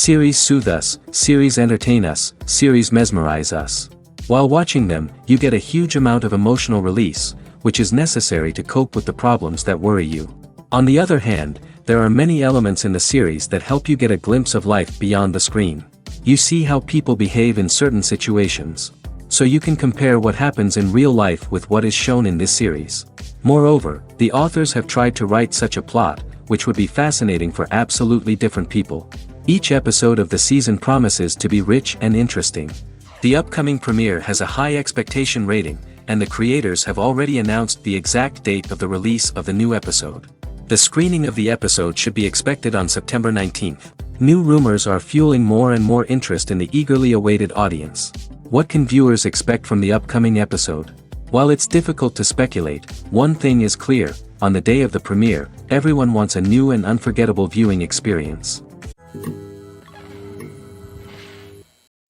Series soothe us, series entertain us, series mesmerize us. While watching them, you get a huge amount of emotional release, which is necessary to cope with the problems that worry you. On the other hand, there are many elements in the series that help you get a glimpse of life beyond the screen. You see how people behave in certain situations. So you can compare what happens in real life with what is shown in this series. Moreover, the authors have tried to write such a plot, which would be fascinating for absolutely different people. Each episode of the season promises to be rich and interesting. The upcoming premiere has a high expectation rating, and the creators have already announced the exact date of the release of the new episode. The screening of the episode should be expected on September 19th. New rumors are fueling more and more interest in the eagerly awaited audience. What can viewers expect from the upcoming episode? While it's difficult to speculate, one thing is clear: on the day of the premiere, everyone wants a new and unforgettable viewing experience.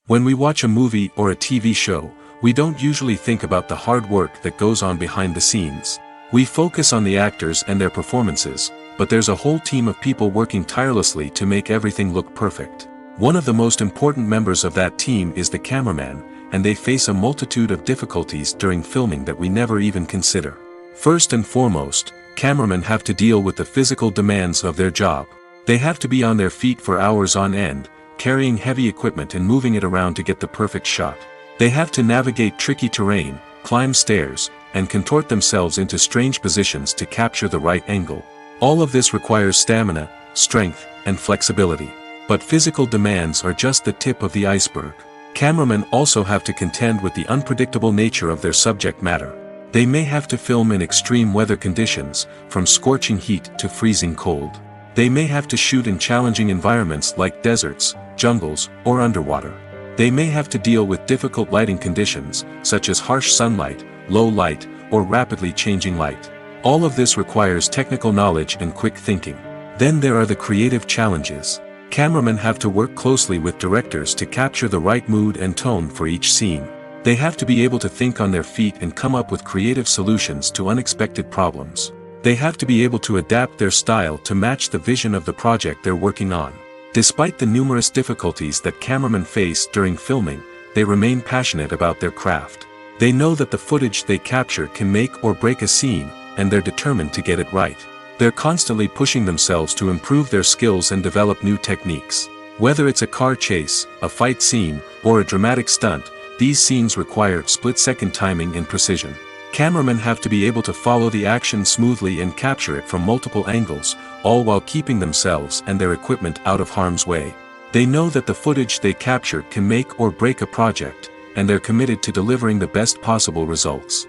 When we watch a movie or a TV show, we don't usually think about the hard work that goes on behind the scenes. We focus on the actors and their performances, but there's a whole team of people working tirelessly to make everything look perfect. One of the most important members of that team is the cameraman, and they face a multitude of difficulties during filming that we never even consider. First and foremost, cameramen have to deal with the physical demands of their job. They have to be on their feet for hours on end, carrying heavy equipment and moving it around to get the perfect shot. They have to navigate tricky terrain, climb stairs, and contort themselves into strange positions to capture the right angle. All of this requires stamina, strength, and flexibility. But physical demands are just the tip of the iceberg. Cameramen also have to contend with the unpredictable nature of their subject matter. They may have to film in extreme weather conditions, from scorching heat to freezing cold. They may have to shoot in challenging environments like deserts, jungles, or underwater. They may have to deal with difficult lighting conditions, such as harsh sunlight, low light, or rapidly changing light. All of this requires technical knowledge and quick thinking. Then there are the creative challenges. Cameramen have to work closely with directors to capture the right mood and tone for each scene. They have to be able to think on their feet and come up with creative solutions to unexpected problems. They have to be able to adapt their style to match the vision of the project they're working on. Despite the numerous difficulties that cameramen face during filming, they remain passionate about their craft. They know that the footage they capture can make or break a scene, and they're determined to get it right. They're constantly pushing themselves to improve their skills and develop new techniques. Whether it's a car chase, a fight scene, or a dramatic stunt, these scenes require split-second timing and precision. Cameramen have to be able to follow the action smoothly and capture it from multiple angles, all while keeping themselves and their equipment out of harm's way. They know that the footage they capture can make or break a project, and they're committed to delivering the best possible results.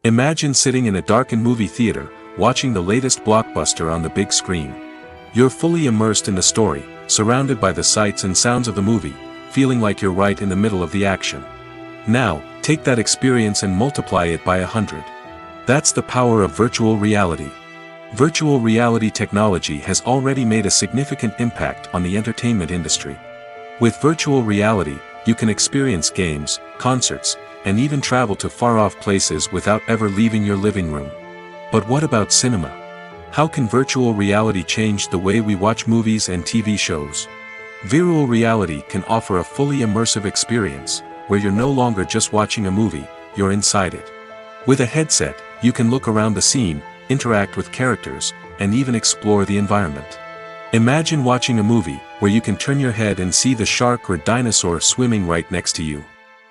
Imagine sitting in a darkened movie theater, watching the latest blockbuster on the big screen. You're fully immersed in the story, surrounded by the sights and sounds of the movie, feeling like you're right in the middle of the action. Now, take that experience and multiply it by 100. That's the power of virtual reality. Virtual reality technology has already made a significant impact on the entertainment industry. With virtual reality, you can experience games, concerts, and even travel to far-off places without ever leaving your living room. But what about cinema? How can virtual reality change the way we watch movies and TV shows? Virtual reality can offer a fully immersive experience, where you're no longer just watching a movie, you're inside it. With a headset, you can look around the scene, interact with characters, and even explore the environment. Imagine watching a movie, where you can turn your head and see the shark or dinosaur swimming right next to you.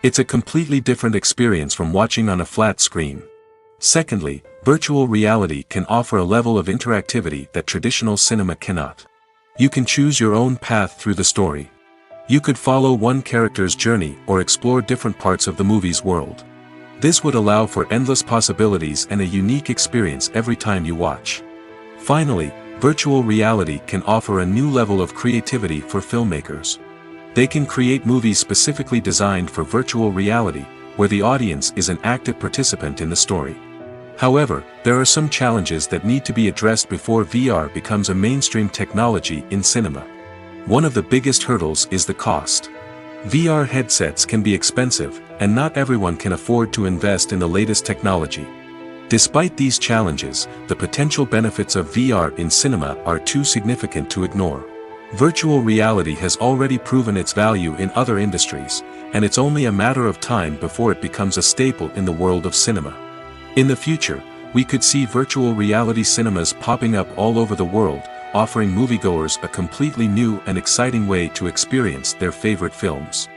It's a completely different experience from watching on a flat screen. Secondly, virtual reality can offer a level of interactivity that traditional cinema cannot. You can choose your own path through the story. You could follow one character's journey or explore different parts of the movie's world. This would allow for endless possibilities and a unique experience every time you watch. Finally, virtual reality can offer a new level of creativity for filmmakers. They can create movies specifically designed for virtual reality, where the audience is an active participant in the story. However, there are some challenges that need to be addressed before VR becomes a mainstream technology in cinema. One of the biggest hurdles is the cost. VR headsets can be expensive, and not everyone can afford to invest in the latest technology. Despite these challenges, the potential benefits of VR in cinema are too significant to ignore. Virtual reality has already proven its value in other industries, and it's only a matter of time before it becomes a staple in the world of cinema. In the future, we could see virtual reality cinemas popping up all over the world, offering moviegoers a completely new and exciting way to experience their favorite films.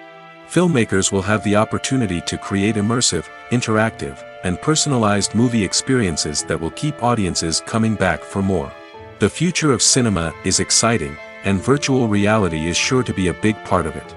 Filmmakers will have the opportunity to create immersive, interactive, and personalized movie experiences that will keep audiences coming back for more. The future of cinema is exciting, and virtual reality is sure to be a big part of it.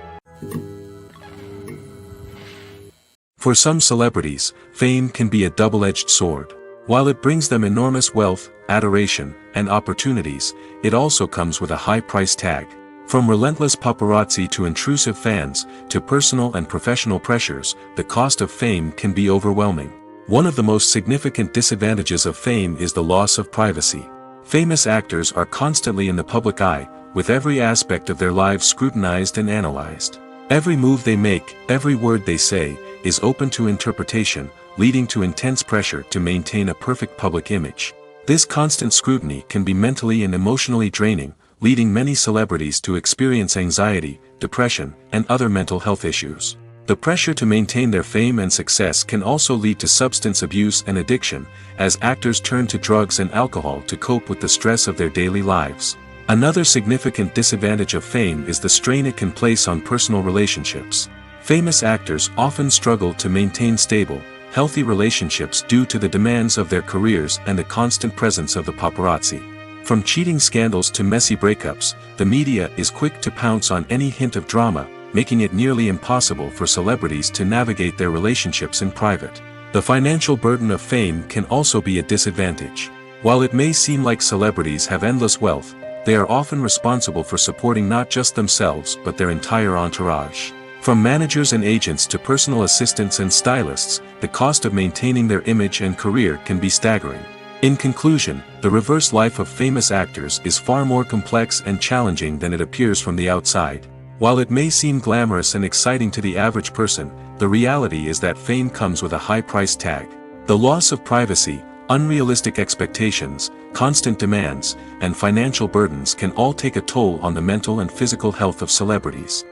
For some celebrities, fame can be a double-edged sword. While it brings them enormous wealth, adoration, and opportunities, it also comes with a high price tag. From relentless paparazzi to intrusive fans, to personal and professional pressures, the cost of fame can be overwhelming. One of the most significant disadvantages of fame is the loss of privacy. Famous actors are constantly in the public eye, with every aspect of their lives scrutinized and analyzed. Every move they make, every word they say, is open to interpretation, leading to intense pressure to maintain a perfect public image. This constant scrutiny can be mentally and emotionally draining, leading many celebrities to experience anxiety, depression, and other mental health issues. The pressure to maintain their fame and success can also lead to substance abuse and addiction, as actors turn to drugs and alcohol to cope with the stress of their daily lives. Another significant disadvantage of fame is the strain it can place on personal relationships. Famous actors often struggle to maintain stable, healthy relationships due to the demands of their careers and the constant presence of the paparazzi. From cheating scandals to messy breakups, the media is quick to pounce on any hint of drama, making it nearly impossible for celebrities to navigate their relationships in private. The financial burden of fame can also be a disadvantage. While it may seem like celebrities have endless wealth, they are often responsible for supporting not just themselves but their entire entourage. From managers and agents to personal assistants and stylists, the cost of maintaining their image and career can be staggering. In conclusion, the reverse life of famous actors is far more complex and challenging than it appears from the outside. While it may seem glamorous and exciting to the average person, the reality is that fame comes with a high price tag. The loss of privacy, unrealistic expectations, constant demands, and financial burdens can all take a toll on the mental and physical health of celebrities.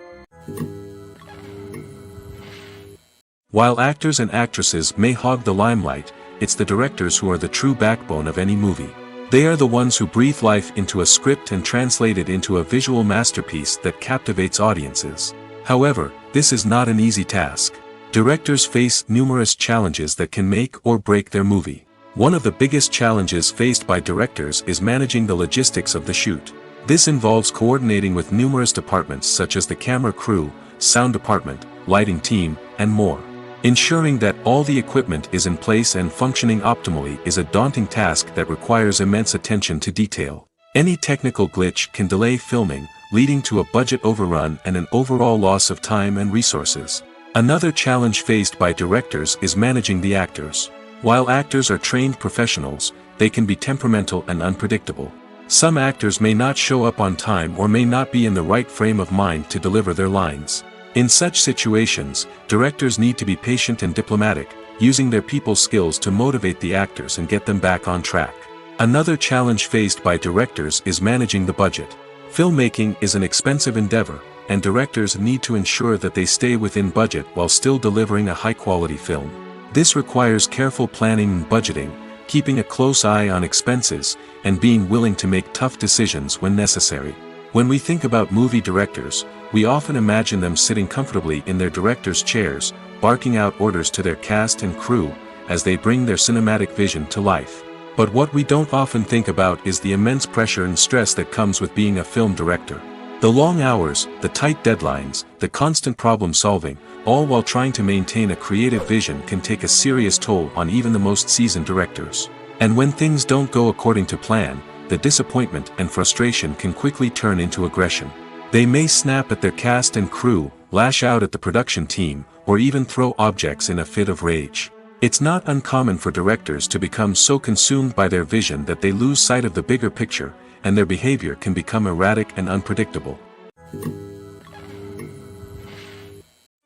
While actors and actresses may hog the limelight, it's the directors who are the true backbone of any movie. They are the ones who breathe life into a script and translate it into a visual masterpiece that captivates audiences. However, this is not an easy task. Directors face numerous challenges that can make or break their movie. One of the biggest challenges faced by directors is managing the logistics of the shoot. This involves coordinating with numerous departments such as the camera crew, sound department, lighting team, and more. Ensuring that all the equipment is in place and functioning optimally is a daunting task that requires immense attention to detail. Any technical glitch can delay filming, leading to a budget overrun and an overall loss of time and resources. Another challenge faced by directors is managing the actors. While actors are trained professionals, they can be temperamental and unpredictable. Some actors may not show up on time or may not be in the right frame of mind to deliver their lines. In such situations, directors need to be patient and diplomatic, using their people skills to motivate the actors and get them back on track. Another challenge faced by directors is managing the budget. Filmmaking is an expensive endeavor, and directors need to ensure that they stay within budget while still delivering a high-quality film. This requires careful planning and budgeting, keeping a close eye on expenses, and being willing to make tough decisions when necessary. When we think about movie directors, we often imagine them sitting comfortably in their director's chairs, barking out orders to their cast and crew, as they bring their cinematic vision to life. But what we don't often think about is the immense pressure and stress that comes with being a film director. The long hours, the tight deadlines, the constant problem solving, all while trying to maintain a creative vision can take a serious toll on even the most seasoned directors. And when things don't go according to plan, the disappointment and frustration can quickly turn into aggression. They may snap at their cast and crew, lash out at the production team, or even throw objects in a fit of rage. It's not uncommon for directors to become so consumed by their vision that they lose sight of the bigger picture, and their behavior can become erratic and unpredictable.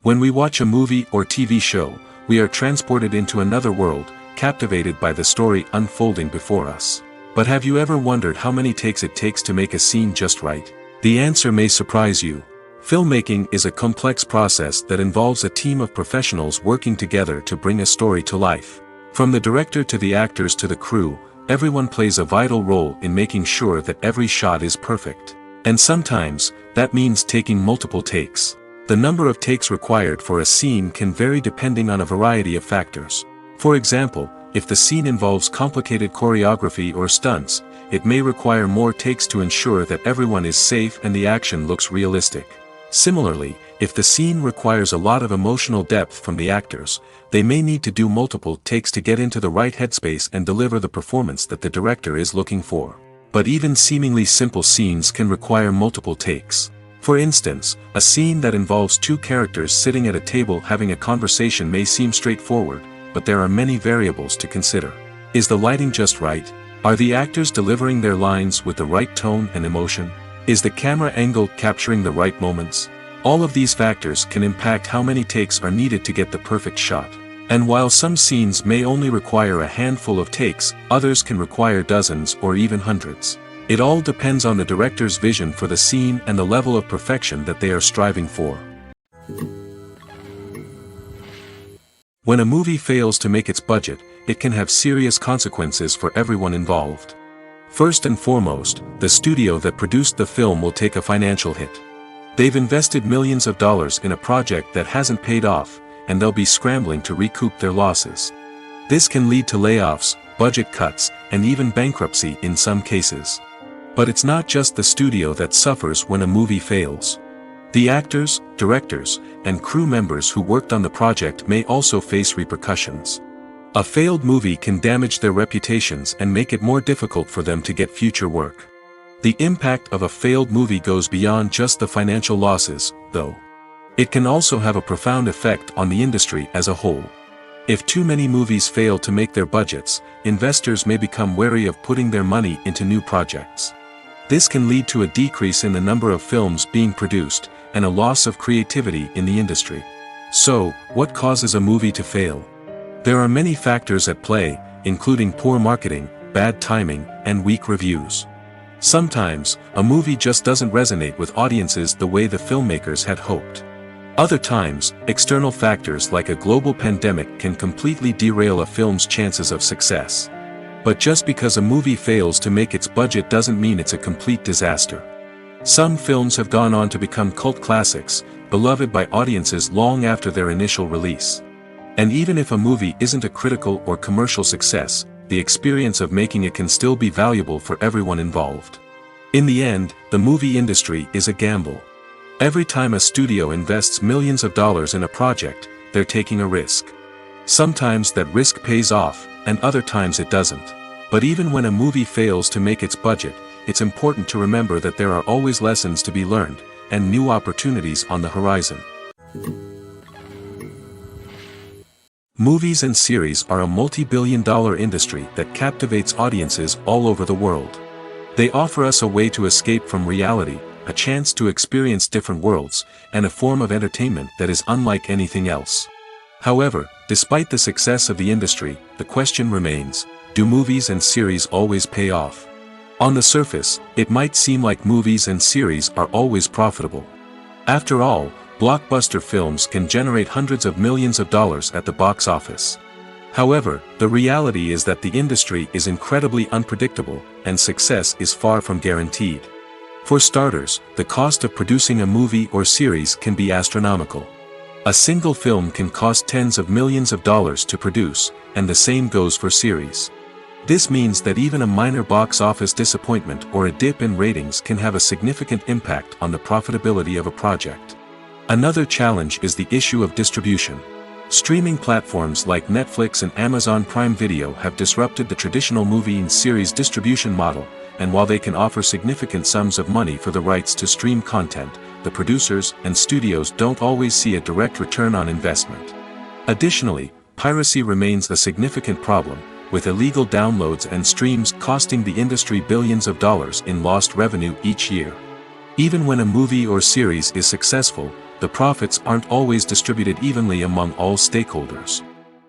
When we watch a movie or TV show, we are transported into another world, captivated by the story unfolding before us. But have you ever wondered how many takes it takes to make a scene just right? The answer may surprise you. Filmmaking is a complex process that involves a team of professionals working together to bring a story to life. From the director to the actors to the crew, everyone plays a vital role in making sure that every shot is perfect. And sometimes, that means taking multiple takes. The number of takes required for a scene can vary depending on a variety of factors. For example, if the scene involves complicated choreography or stunts, it may require more takes to ensure that everyone is safe and the action looks realistic. Similarly, if the scene requires a lot of emotional depth from the actors, they may need to do multiple takes to get into the right headspace and deliver the performance that the director is looking for. But even seemingly simple scenes can require multiple takes. For instance, a scene that involves two characters sitting at a table having a conversation may seem straightforward, but there are many variables to consider. Is the lighting just right? Are the actors delivering their lines with the right tone and emotion? Is the camera angle capturing the right moments? All of these factors can impact how many takes are needed to get the perfect shot. And while some scenes may only require a handful of takes, others can require dozens or even hundreds. It all depends on the director's vision for the scene and the level of perfection that they are striving for. When a movie fails to make its budget, it can have serious consequences for everyone involved. First and foremost, the studio that produced the film will take a financial hit. They've invested millions of dollars in a project that hasn't paid off, and they'll be scrambling to recoup their losses. This can lead to layoffs, budget cuts, and even bankruptcy in some cases. But it's not just the studio that suffers when a movie fails. The actors, directors, and crew members who worked on the project may also face repercussions. A failed movie can damage their reputations and make it more difficult for them to get future work. The impact of a failed movie goes beyond just the financial losses, though. It can also have a profound effect on the industry as a whole. If too many movies fail to make their budgets, investors may become wary of putting their money into new projects. This can lead to a decrease in the number of films being produced, and a loss of creativity in the industry. So, what causes a movie to fail? There are many factors at play, including poor marketing, bad timing, and weak reviews. Sometimes, a movie just doesn't resonate with audiences the way the filmmakers had hoped. Other times, external factors like a global pandemic can completely derail a film's chances of success. But just because a movie fails to make its budget doesn't mean it's a complete disaster. Some films have gone on to become cult classics, beloved by audiences long after their initial release. And even if a movie isn't a critical or commercial success, the experience of making it can still be valuable for everyone involved. In the end, the movie industry is a gamble. Every time a studio invests millions of dollars in a project, they're taking a risk. Sometimes that risk pays off, and other times it doesn't. But even when a movie fails to make its budget, it's important to remember that there are always lessons to be learned, and new opportunities on the horizon. Movies and series are a multi-billion-dollar industry that captivates audiences all over the world. They offer us a way to escape from reality, a chance to experience different worlds, and a form of entertainment that is unlike anything else. However, despite the success of the industry, the question remains, do movies and series always pay off? On the surface, it might seem like movies and series are always profitable. After all, blockbuster films can generate hundreds of millions of dollars at the box office. However, the reality is that the industry is incredibly unpredictable, and success is far from guaranteed. For starters, the cost of producing a movie or series can be astronomical. A single film can cost tens of millions of dollars to produce, and the same goes for series. This means that even a minor box office disappointment or a dip in ratings can have a significant impact on the profitability of a project. Another challenge is the issue of distribution. Streaming platforms like Netflix and Amazon Prime Video have disrupted the traditional movie and series distribution model, and while they can offer significant sums of money for the rights to stream content, the producers and studios don't always see a direct return on investment. Additionally, piracy remains a significant problem, with illegal downloads and streams costing the industry billions of dollars in lost revenue each year. Even when a movie or series is successful, the profits aren't always distributed evenly among all stakeholders.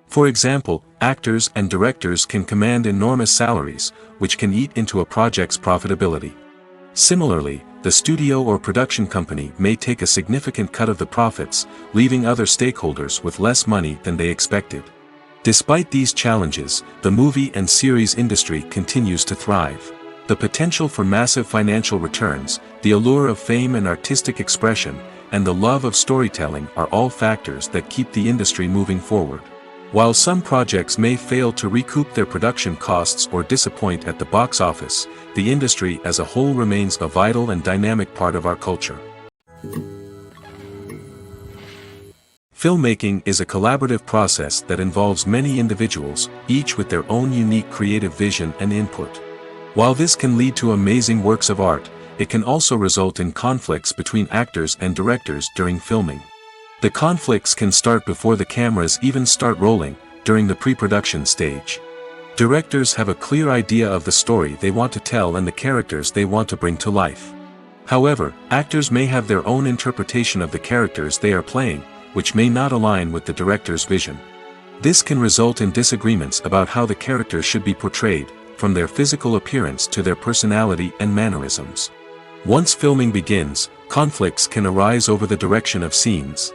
For example, actors and directors can command enormous salaries, which can eat into a project's profitability. Similarly, the studio or production company may take a significant cut of the profits, leaving other stakeholders with less money than they expected. Despite these challenges, the movie and series industry continues to thrive. The potential for massive financial returns, the allure of fame and artistic expression, and the love of storytelling are all factors that keep the industry moving forward. While some projects may fail to recoup their production costs or disappoint at the box office, the industry as a whole remains a vital and dynamic part of our culture. Filmmaking is a collaborative process that involves many individuals, each with their own unique creative vision and input. While this can lead to amazing works of art, it can also result in conflicts between actors and directors during filming. The conflicts can start before the cameras even start rolling, during the pre-production stage. Directors have a clear idea of the story they want to tell and the characters they want to bring to life. However, actors may have their own interpretation of the characters they are playing, which may not align with the director's vision. This can result in disagreements about how the characters should be portrayed, from their physical appearance to their personality and mannerisms. Once filming begins, conflicts can arise over the direction of scenes.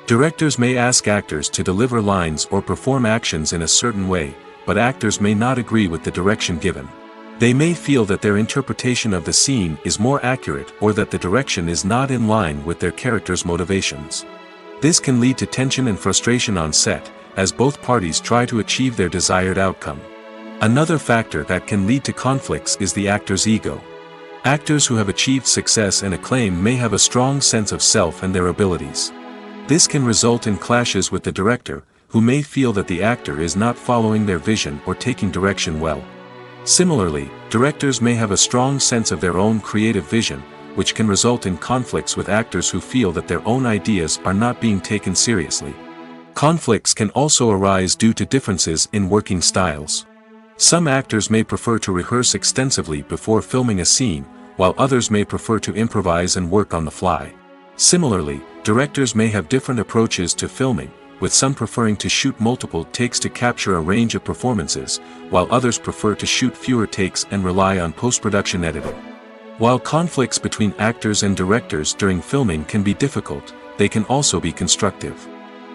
Directors may ask actors to deliver lines or perform actions in a certain way, but actors may not agree with the direction given. They may feel that their interpretation of the scene is more accurate or that the direction is not in line with their character's motivations. This can lead to tension and frustration on set, as both parties try to achieve their desired outcome. Another factor that can lead to conflicts is the actor's ego. Actors who have achieved success and acclaim may have a strong sense of self and their abilities. This can result in clashes with the director, who may feel that the actor is not following their vision or taking direction well. Similarly, directors may have a strong sense of their own creative vision, which can result in conflicts with actors who feel that their own ideas are not being taken seriously. Conflicts can also arise due to differences in working styles. Some actors may prefer to rehearse extensively before filming a scene, while others may prefer to improvise and work on the fly. Similarly, directors may have different approaches to filming, with some preferring to shoot multiple takes to capture a range of performances, while others prefer to shoot fewer takes and rely on post-production editing. While conflicts between actors and directors during filming can be difficult, they can also be constructive.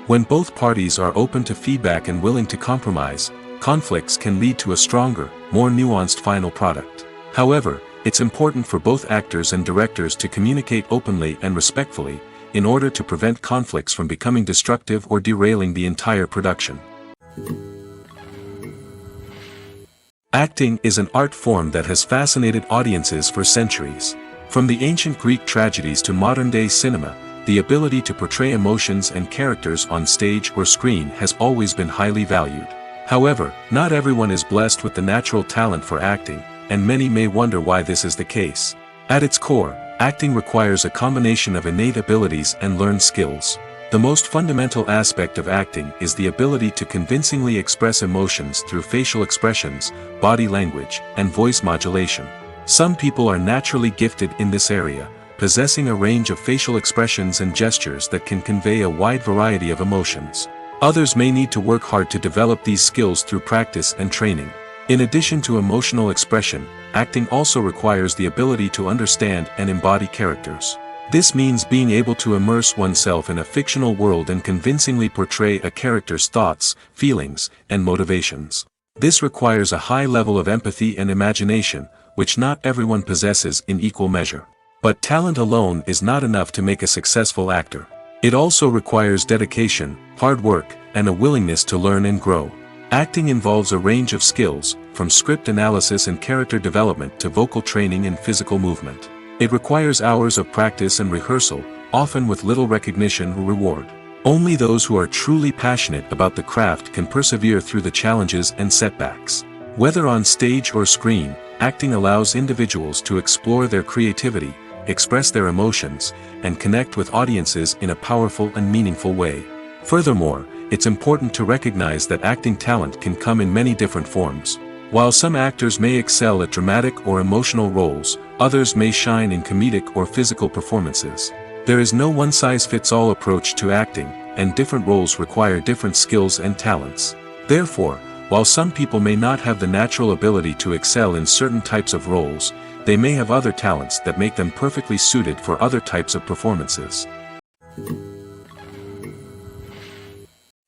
When both parties are open to feedback and willing to compromise, conflicts can lead to a stronger, more nuanced final product. However, it's important for both actors and directors to communicate openly and respectfully, in order to prevent conflicts from becoming destructive or derailing the entire production. Acting is an art form that has fascinated audiences for centuries. From the ancient Greek tragedies to modern-day cinema, the ability to portray emotions and characters on stage or screen has always been highly valued. However, not everyone is blessed with the natural talent for acting, and many may wonder why this is the case. At its core, acting requires a combination of innate abilities and learned skills. The most fundamental aspect of acting is the ability to convincingly express emotions through facial expressions, body language, and voice modulation. Some people are naturally gifted in this area, possessing a range of facial expressions and gestures that can convey a wide variety of emotions. Others may need to work hard to develop these skills through practice and training. In addition to emotional expression, acting also requires the ability to understand and embody characters. This means being able to immerse oneself in a fictional world and convincingly portray a character's thoughts, feelings, and motivations. This requires a high level of empathy and imagination, which not everyone possesses in equal measure. But talent alone is not enough to make a successful actor. It also requires dedication, hard work, and a willingness to learn and grow. Acting involves a range of skills, from script analysis and character development to vocal training and physical movement. It requires hours of practice and rehearsal, often with little recognition or reward. Only those who are truly passionate about the craft can persevere through the challenges and setbacks. Whether on stage or screen, acting allows individuals to explore their creativity, express their emotions, and connect with audiences in a powerful and meaningful way. Furthermore, it's important to recognize that acting talent can come in many different forms. While some actors may excel at dramatic or emotional roles, others may shine in comedic or physical performances. There is no one-size-fits-all approach to acting, and different roles require different skills and talents. Therefore, while some people may not have the natural ability to excel in certain types of roles, they may have other talents that make them perfectly suited for other types of performances.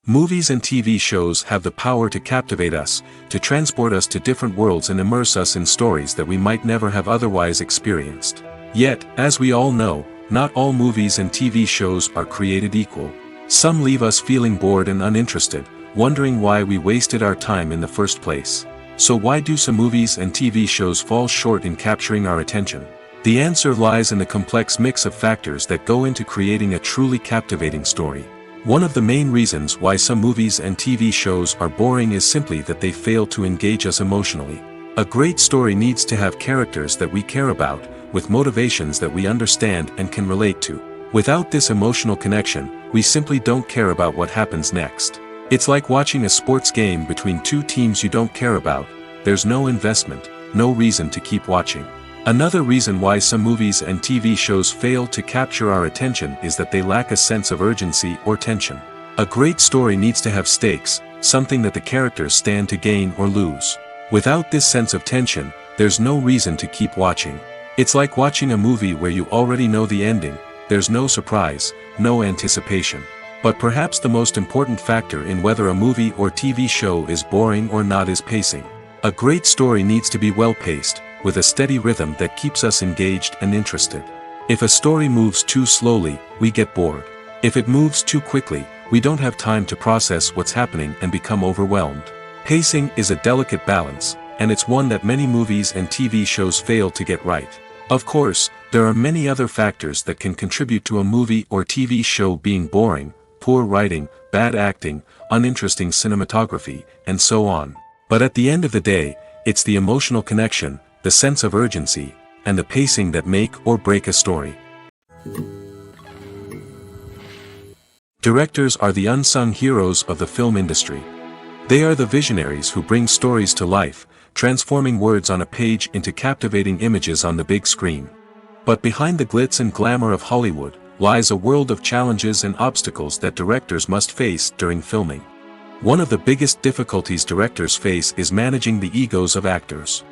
Movies and TV shows have the power to captivate us, to transport us to different worlds and immerse us in stories that we might never have otherwise experienced. Yet, as we all know, not all movies and TV shows are created equal. Some leave us feeling bored and uninterested, wondering why we wasted our time in the first place. So why do some movies and TV shows fall short in capturing our attention? The answer lies in the complex mix of factors that go into creating a truly captivating story. One of the main reasons why some movies and TV shows are boring is simply that they fail to engage us emotionally. A great story needs to have characters that we care about, with motivations that we understand and can relate to. Without this emotional connection, we simply don't care about what happens next. It's like watching a sports game between two teams you don't care about. There's no investment, no reason to keep watching. Another reason why some movies and TV shows fail to capture our attention is that they lack a sense of urgency or tension. A great story needs to have stakes, something that the characters stand to gain or lose. Without this sense of tension, there's no reason to keep watching. It's like watching a movie where you already know the ending. There's no surprise, no anticipation. But perhaps the most important factor in whether a movie or TV show is boring or not is pacing. A great story needs to be well-paced, with a steady rhythm that keeps us engaged and interested. If a story moves too slowly, we get bored. If it moves too quickly, we don't have time to process what's happening and become overwhelmed. Pacing is a delicate balance, and it's one that many movies and TV shows fail to get right. Of course, there are many other factors that can contribute to a movie or TV show being boring: poor writing, bad acting, uninteresting cinematography, and so on. But at the end of the day, it's the emotional connection, the sense of urgency, and the pacing that make or break a story. Directors are the unsung heroes of the film industry. They are the visionaries who bring stories to life, transforming words on a page into captivating images on the big screen. But behind the glitz and glamour of Hollywood lies a world of challenges and obstacles that directors must face during filming. One of the biggest difficulties directors face is managing the egos of actors.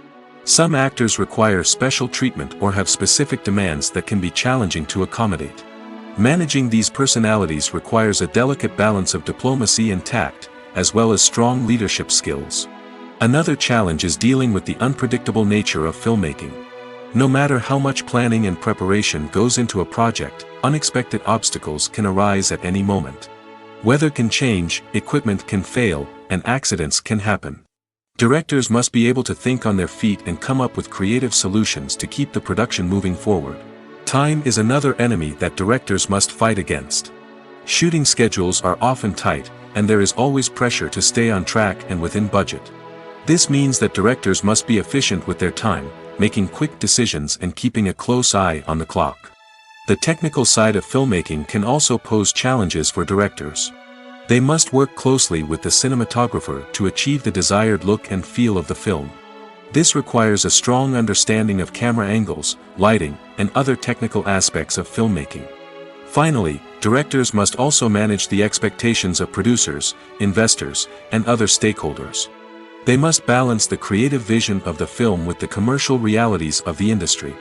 Some actors require special treatment or have specific demands that can be challenging to accommodate. Managing these personalities requires a delicate balance of diplomacy and tact, as well as strong leadership skills. Another challenge is dealing with the unpredictable nature of filmmaking. No matter how much planning and preparation goes into a project, unexpected obstacles can arise at any moment. Weather can change, equipment can fail, and accidents can happen. Directors must be able to think on their feet and come up with creative solutions to keep the production moving forward. Time is another enemy that directors must fight against. Shooting schedules are often tight, and there is always pressure to stay on track and within budget. This means that directors must be efficient with their time, making quick decisions and keeping a close eye on the clock. The technical side of filmmaking can also pose challenges for directors. They must work closely with the cinematographer to achieve the desired look and feel of the film. This requires a strong understanding of camera angles, lighting, and other technical aspects of filmmaking. Finally, directors must also manage the expectations of producers, investors, and other stakeholders. They must balance the creative vision of the film with the commercial realities of the industry.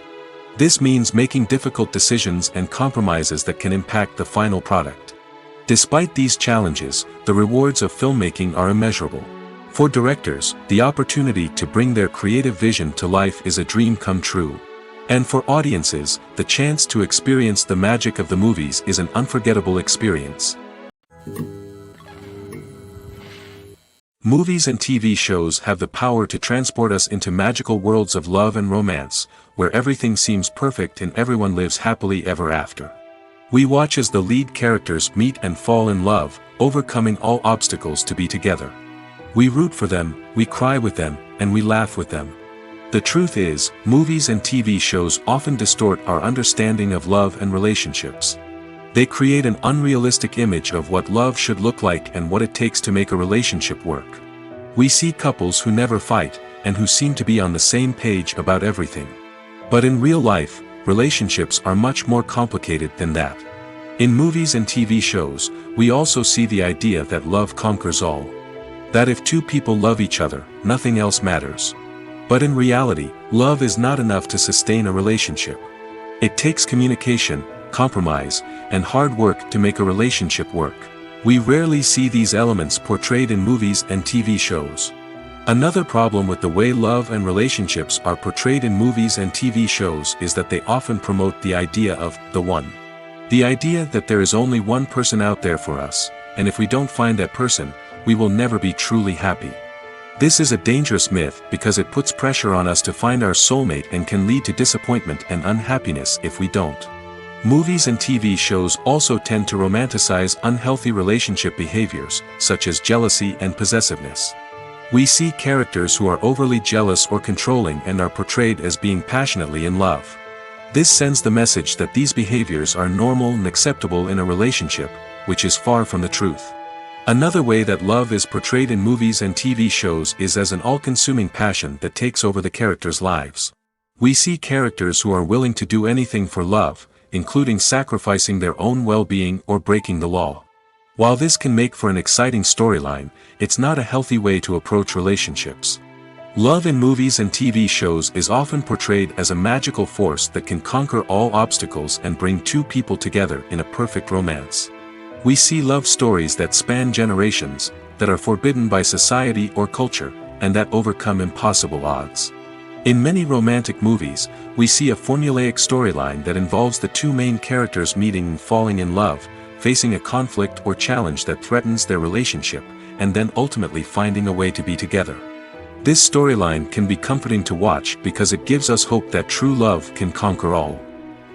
This means making difficult decisions and compromises that can impact the final product. Despite these challenges, the rewards of filmmaking are immeasurable. For directors, the opportunity to bring their creative vision to life is a dream come true. And for audiences, the chance to experience the magic of the movies is an unforgettable experience. Movies and TV shows have the power to transport us into magical worlds of love and romance, where everything seems perfect and everyone lives happily ever after. We watch as the lead characters meet and fall in love, overcoming all obstacles to be together. We root for them, we cry with them, and we laugh with them. The truth is, movies and TV shows often distort our understanding of love and relationships. They create an unrealistic image of what love should look like and what it takes to make a relationship work. We see couples who never fight, and who seem to be on the same page about everything. But in real life, relationships are much more complicated than that. In movies and TV shows, we also see the idea that love conquers all. That if two people love each other, nothing else matters. But in reality, love is not enough to sustain a relationship. It takes communication, compromise, and hard work to make a relationship work. We rarely see these elements portrayed in movies and TV shows. Another problem with the way love and relationships are portrayed in movies and TV shows is that they often promote the idea of the one. The idea that there is only one person out there for us, and if we don't find that person, we will never be truly happy. This is a dangerous myth because it puts pressure on us to find our soulmate and can lead to disappointment and unhappiness if we don't. Movies and TV shows also tend to romanticize unhealthy relationship behaviors, such as jealousy and possessiveness. We see characters who are overly jealous or controlling and are portrayed as being passionately in love. This sends the message that these behaviors are normal and acceptable in a relationship, which is far from the truth. Another way that love is portrayed in movies and TV shows is as an all-consuming passion that takes over the characters' lives. We see characters who are willing to do anything for love, including sacrificing their own well-being or breaking the law. While this can make for an exciting storyline, it's not a healthy way to approach relationships. Love in movies and TV shows is often portrayed as a magical force that can conquer all obstacles and bring two people together in a perfect romance. We see love stories that span generations, that are forbidden by society or culture, and that overcome impossible odds. In many romantic movies, we see a formulaic storyline that involves the two main characters meeting and falling in love, facing a conflict or challenge that threatens their relationship, and then ultimately finding a way to be together. This storyline can be comforting to watch because it gives us hope that true love can conquer all.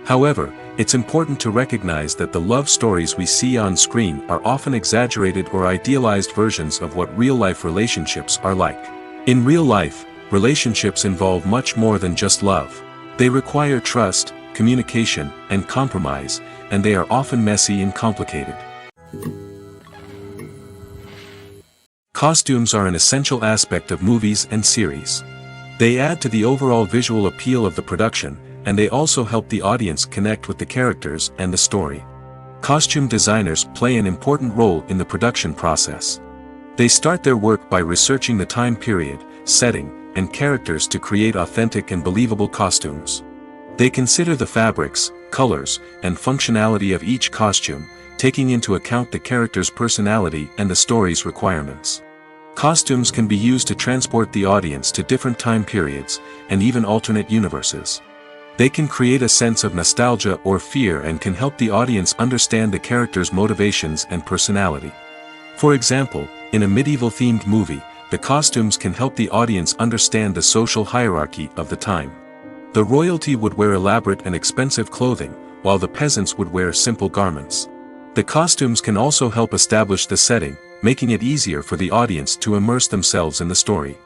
However, it's important to recognize that the love stories we see on screen are often exaggerated or idealized versions of what real-life relationships are like. In real life, relationships involve much more than just love. They require trust, communication, and compromise, and they are often messy and complicated. Costumes are an essential aspect of movies and series. They add to the overall visual appeal of the production, and they also help the audience connect with the characters and the story. Costume designers play an important role in the production process. They start their work by researching the time period, setting, and characters to create authentic and believable costumes. They consider the fabrics, colors, and functionality of each costume, taking into account the character's personality and the story's requirements. Costumes can be used to transport the audience to different time periods, and even alternate universes. They can create a sense of nostalgia or fear and can help the audience understand the character's motivations and personality. For example, in a medieval-themed movie, the costumes can help the audience understand the social hierarchy of the time. The royalty would wear elaborate and expensive clothing, while the peasants would wear simple garments. The costumes can also help establish the setting, making it easier for the audience to immerse themselves in the story.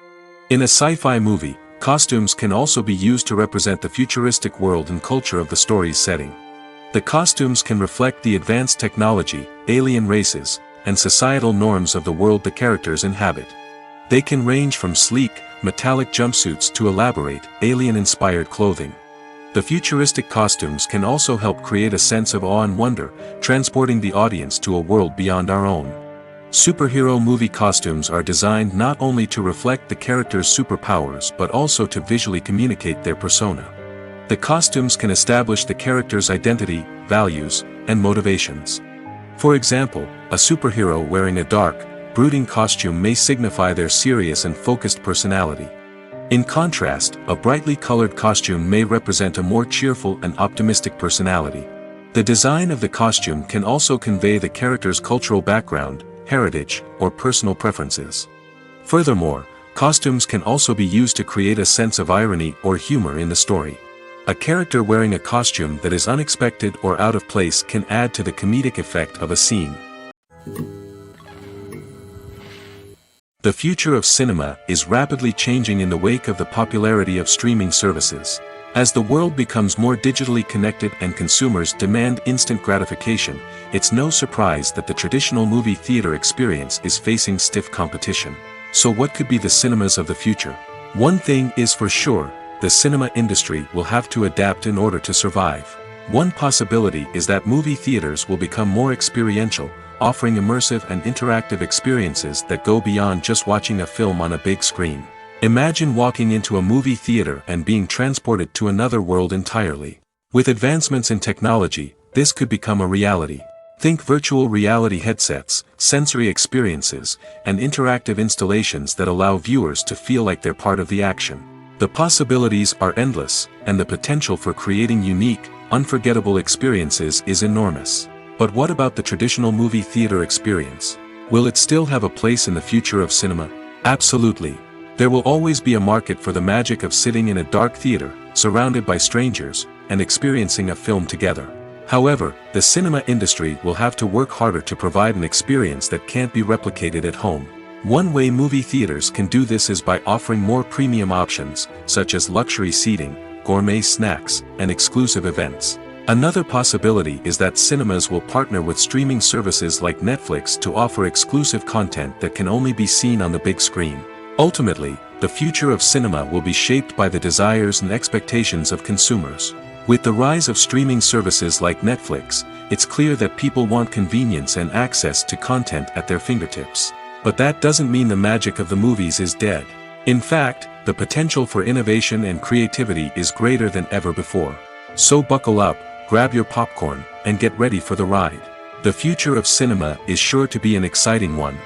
In a sci-fi movie, costumes can also be used to represent the futuristic world and culture of the story's setting. The costumes can reflect the advanced technology, alien races, and societal norms of the world the characters inhabit. They can range from sleek, metallic jumpsuits to elaborate, alien-inspired clothing. The futuristic costumes can also help create a sense of awe and wonder, transporting the audience to a world beyond our own. Superhero movie costumes are designed not only to reflect the character's superpowers but also to visually communicate their persona. The costumes can establish the character's identity, values, and motivations. For example, a superhero wearing a dark, brooding costume may signify their serious and focused personality. In contrast, a brightly colored costume may represent a more cheerful and optimistic personality. The design of the costume can also convey the character's cultural background, heritage, or personal preferences. Furthermore, costumes can also be used to create a sense of irony or humor in the story. A character wearing a costume that is unexpected or out of place can add to the comedic effect of a scene. The future of cinema is rapidly changing in the wake of the popularity of streaming services. As the world becomes more digitally connected and consumers demand instant gratification, it's no surprise that the traditional movie theater experience is facing stiff competition. So what could be the cinemas of the future? One thing is for sure, the cinema industry will have to adapt in order to survive. One possibility is that movie theaters will become more experiential, offering immersive and interactive experiences that go beyond just watching a film on a big screen. Imagine walking into a movie theater and being transported to another world entirely. With advancements in technology, this could become a reality. Think virtual reality headsets, sensory experiences, and interactive installations that allow viewers to feel like they're part of the action. The possibilities are endless, and the potential for creating unique, unforgettable experiences is enormous. But what about the traditional movie theater experience? Will it still have a place in the future of cinema? Absolutely. There will always be a market for the magic of sitting in a dark theater, surrounded by strangers, and experiencing a film together. However, the cinema industry will have to work harder to provide an experience that can't be replicated at home. One way movie theaters can do this is by offering more premium options, such as luxury seating, gourmet snacks, and exclusive events. Another possibility is that cinemas will partner with streaming services like Netflix to offer exclusive content that can only be seen on the big screen. Ultimately, the future of cinema will be shaped by the desires and expectations of consumers. With the rise of streaming services like Netflix, it's clear that people want convenience and access to content at their fingertips. But that doesn't mean the magic of the movies is dead. In fact, the potential for innovation and creativity is greater than ever before. So buckle up, grab your popcorn, and get ready for the ride. The future of cinema is sure to be an exciting one.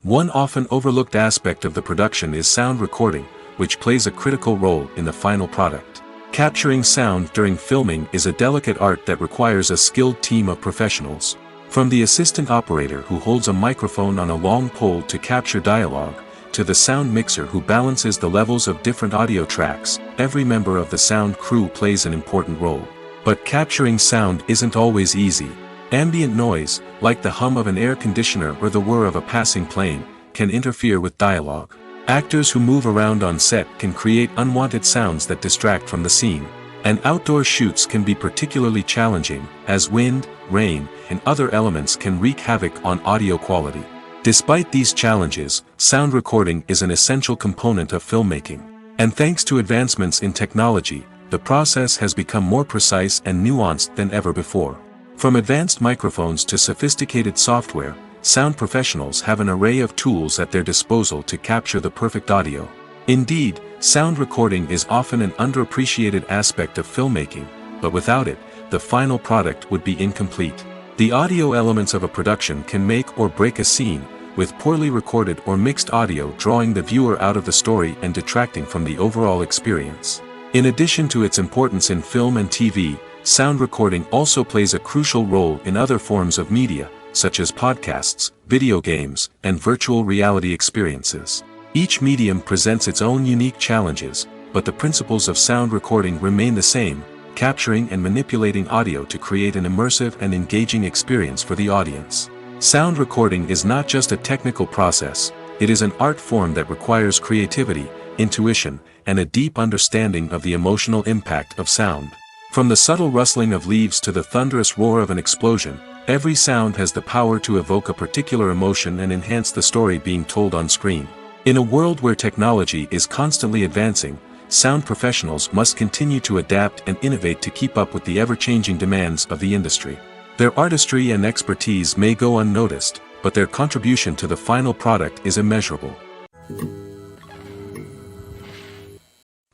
One often overlooked aspect of the production is sound recording, which plays a critical role in the final product. Capturing sound during filming is a delicate art that requires a skilled team of professionals. From the assistant operator who holds a microphone on a long pole to capture dialogue, to the sound mixer who balances the levels of different audio tracks, every member of the sound crew plays an important role. But capturing sound isn't always easy. Ambient noise, like the hum of an air conditioner or the whir of a passing plane, can interfere with dialogue. Actors who move around on set can create unwanted sounds that distract from the scene. And outdoor shoots can be particularly challenging, as wind, rain, and other elements can wreak havoc on audio quality. Despite these challenges, sound recording is an essential component of filmmaking. And thanks to advancements in technology, the process has become more precise and nuanced than ever before. From advanced microphones to sophisticated software, sound professionals have an array of tools at their disposal to capture the perfect audio. Indeed, sound recording is often an underappreciated aspect of filmmaking, but without it, the final product would be incomplete. The audio elements of a production can make or break a scene, with poorly recorded or mixed audio drawing the viewer out of the story and detracting from the overall experience. In addition to its importance in film and TV, sound recording also plays a crucial role in other forms of media, such as podcasts, video games, and virtual reality experiences. Each medium presents its own unique challenges, but the principles of sound recording remain the same, capturing and manipulating audio to create an immersive and engaging experience for the audience. Sound recording is not just a technical process, it is an art form that requires creativity, intuition, and a deep understanding of the emotional impact of sound. From the subtle rustling of leaves to the thunderous roar of an explosion, every sound has the power to evoke a particular emotion and enhance the story being told on screen. In a world where technology is constantly advancing, sound professionals must continue to adapt and innovate to keep up with the ever-changing demands of the industry. Their artistry and expertise may go unnoticed, but their contribution to the final product is immeasurable.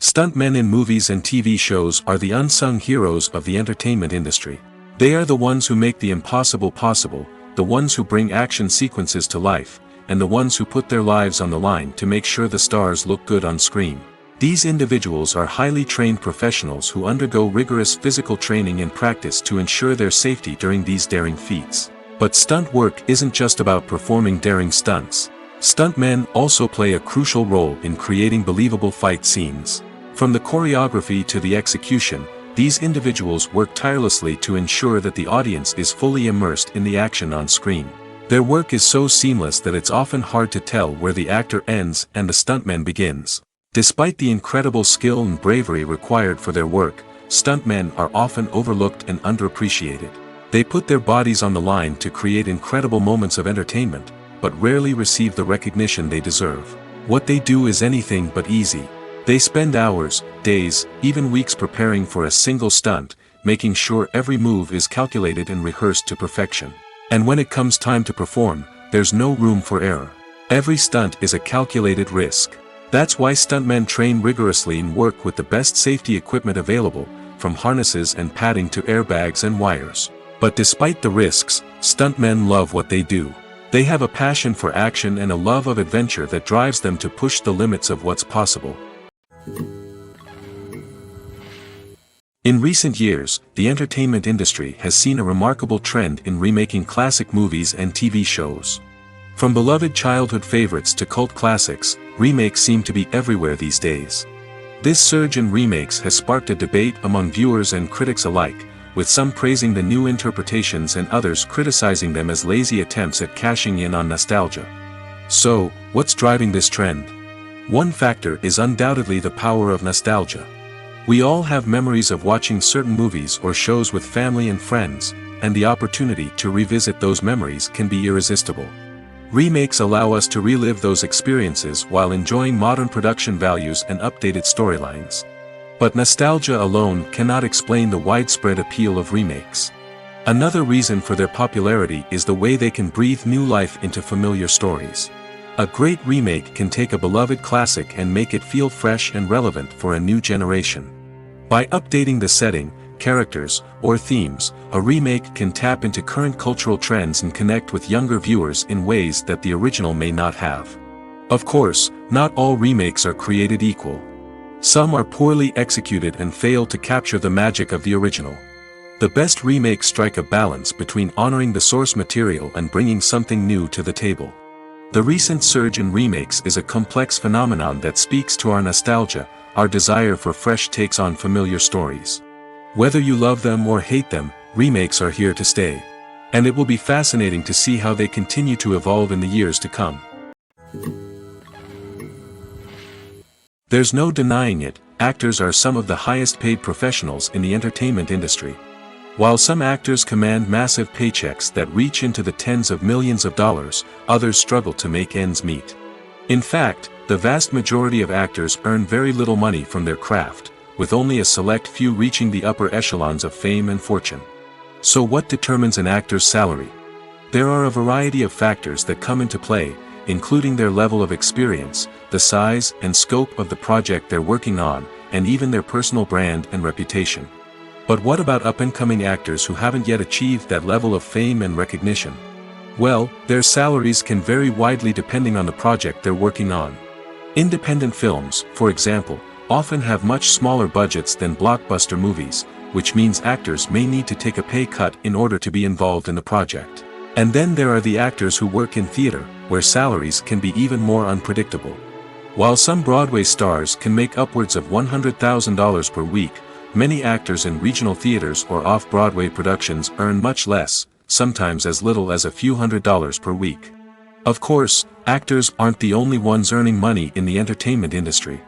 Stuntmen in movies and TV shows are the unsung heroes of the entertainment industry. They are the ones who make the impossible possible, the ones who bring action sequences to life, and the ones who put their lives on the line to make sure the stars look good on screen. These individuals are highly trained professionals who undergo rigorous physical training and practice to ensure their safety during these daring feats. But stunt work isn't just about performing daring stunts. Stuntmen also play a crucial role in creating believable fight scenes. From the choreography to the execution, these individuals work tirelessly to ensure that the audience is fully immersed in the action on screen. Their work is so seamless that it's often hard to tell where the actor ends and the stuntman begins. Despite the incredible skill and bravery required for their work, stuntmen are often overlooked and underappreciated. They put their bodies on the line to create incredible moments of entertainment, but rarely receive the recognition they deserve. What they do is anything but easy. They spend hours, days, even weeks preparing for a single stunt, making sure every move is calculated and rehearsed to perfection. And when it comes time to perform, there's no room for error. Every stunt is a calculated risk. That's why stuntmen train rigorously and work with the best safety equipment available, from harnesses and padding to airbags and wires. But despite the risks, stuntmen love what they do. They have a passion for action and a love of adventure that drives them to push the limits of what's possible. In recent years, the entertainment industry has seen a remarkable trend in remaking classic movies and TV shows. From beloved childhood favorites to cult classics, remakes seem to be everywhere these days. This surge in remakes has sparked a debate among viewers and critics alike, with some praising the new interpretations and others criticizing them as lazy attempts at cashing in on nostalgia. So, what's driving this trend? One factor is undoubtedly the power of nostalgia. We all have memories of watching certain movies or shows with family and friends, and the opportunity to revisit those memories can be irresistible. Remakes allow us to relive those experiences while enjoying modern production values and updated storylines. But nostalgia alone cannot explain the widespread appeal of remakes. Another reason for their popularity is the way they can breathe new life into familiar stories. A great remake can take a beloved classic and make it feel fresh and relevant for a new generation. By updating the setting, characters, or themes, a remake can tap into current cultural trends and connect with younger viewers in ways that the original may not have. Of course, not all remakes are created equal. Some are poorly executed and fail to capture the magic of the original. The best remakes strike a balance between honoring the source material and bringing something new to the table. The recent surge in remakes is a complex phenomenon that speaks to our nostalgia, our desire for fresh takes on familiar stories. Whether you love them or hate them, remakes are here to stay. And it will be fascinating to see how they continue to evolve in the years to come. There's no denying it, actors are some of the highest paid professionals in the entertainment industry. While some actors command massive paychecks that reach into the tens of millions of dollars, others struggle to make ends meet. In fact, the vast majority of actors earn very little money from their craft, with only a select few reaching the upper echelons of fame and fortune. So what determines an actor's salary? There are a variety of factors that come into play, including their level of experience, the size and scope of the project they're working on, and even their personal brand and reputation. But what about up-and-coming actors who haven't yet achieved that level of fame and recognition? Well, their salaries can vary widely depending on the project they're working on. Independent films, for example, often have much smaller budgets than blockbuster movies, which means actors may need to take a pay cut in order to be involved in the project. And then there are the actors who work in theater, where salaries can be even more unpredictable. While some Broadway stars can make upwards of $100,000 per week, many actors in regional theaters or off-Broadway productions earn much less, sometimes as little as a few $100s per week. Of course, actors aren't the only ones earning money in the entertainment industry.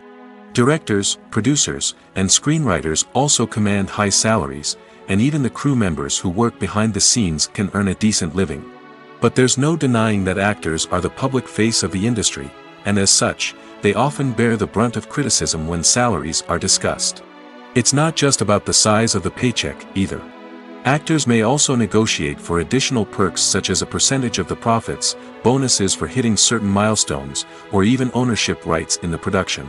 Directors, producers, and screenwriters also command high salaries, and even the crew members who work behind the scenes can earn a decent living. But there's no denying that actors are the public face of the industry, and as such, they often bear the brunt of criticism when salaries are discussed. It's not just about the size of the paycheck, either. Actors may also negotiate for additional perks such as a percentage of the profits, bonuses for hitting certain milestones, or even ownership rights in the production.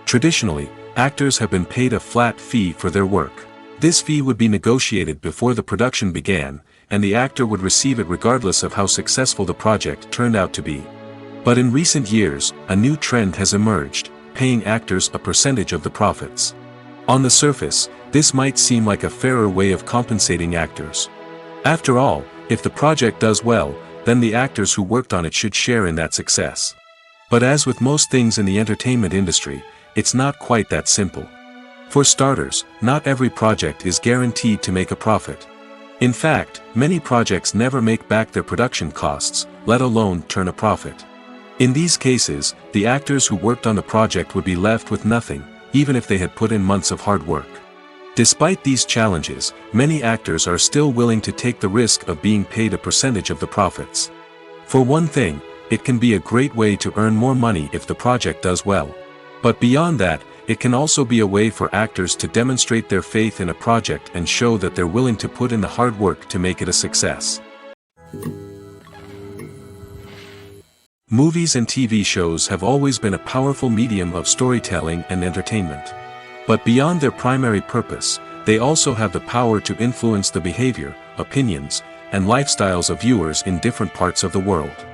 Traditionally, actors have been paid a flat fee for their work. This fee would be negotiated before the production began, and the actor would receive it regardless of how successful the project turned out to be. But in recent years, a new trend has emerged, paying actors a percentage of the profits. On the surface, this might seem like a fairer way of compensating actors. After all, if the project does well, then the actors who worked on it should share in that success. But as with most things in the entertainment industry, it's not quite that simple. For starters, not every project is guaranteed to make a profit. In fact, many projects never make back their production costs, let alone turn a profit. In these cases, the actors who worked on the project would be left with nothing, even if they had put in months of hard work. Despite these challenges, many actors are still willing to take the risk of being paid a percentage of the profits. For one thing, it can be a great way to earn more money if the project does well. But beyond that, it can also be a way for actors to demonstrate their faith in a project and show that they're willing to put in the hard work to make it a success. Movies and TV shows have always been a powerful medium of storytelling and entertainment. But beyond their primary purpose, they also have the power to influence the behavior, opinions, and lifestyles of viewers in different parts of the world.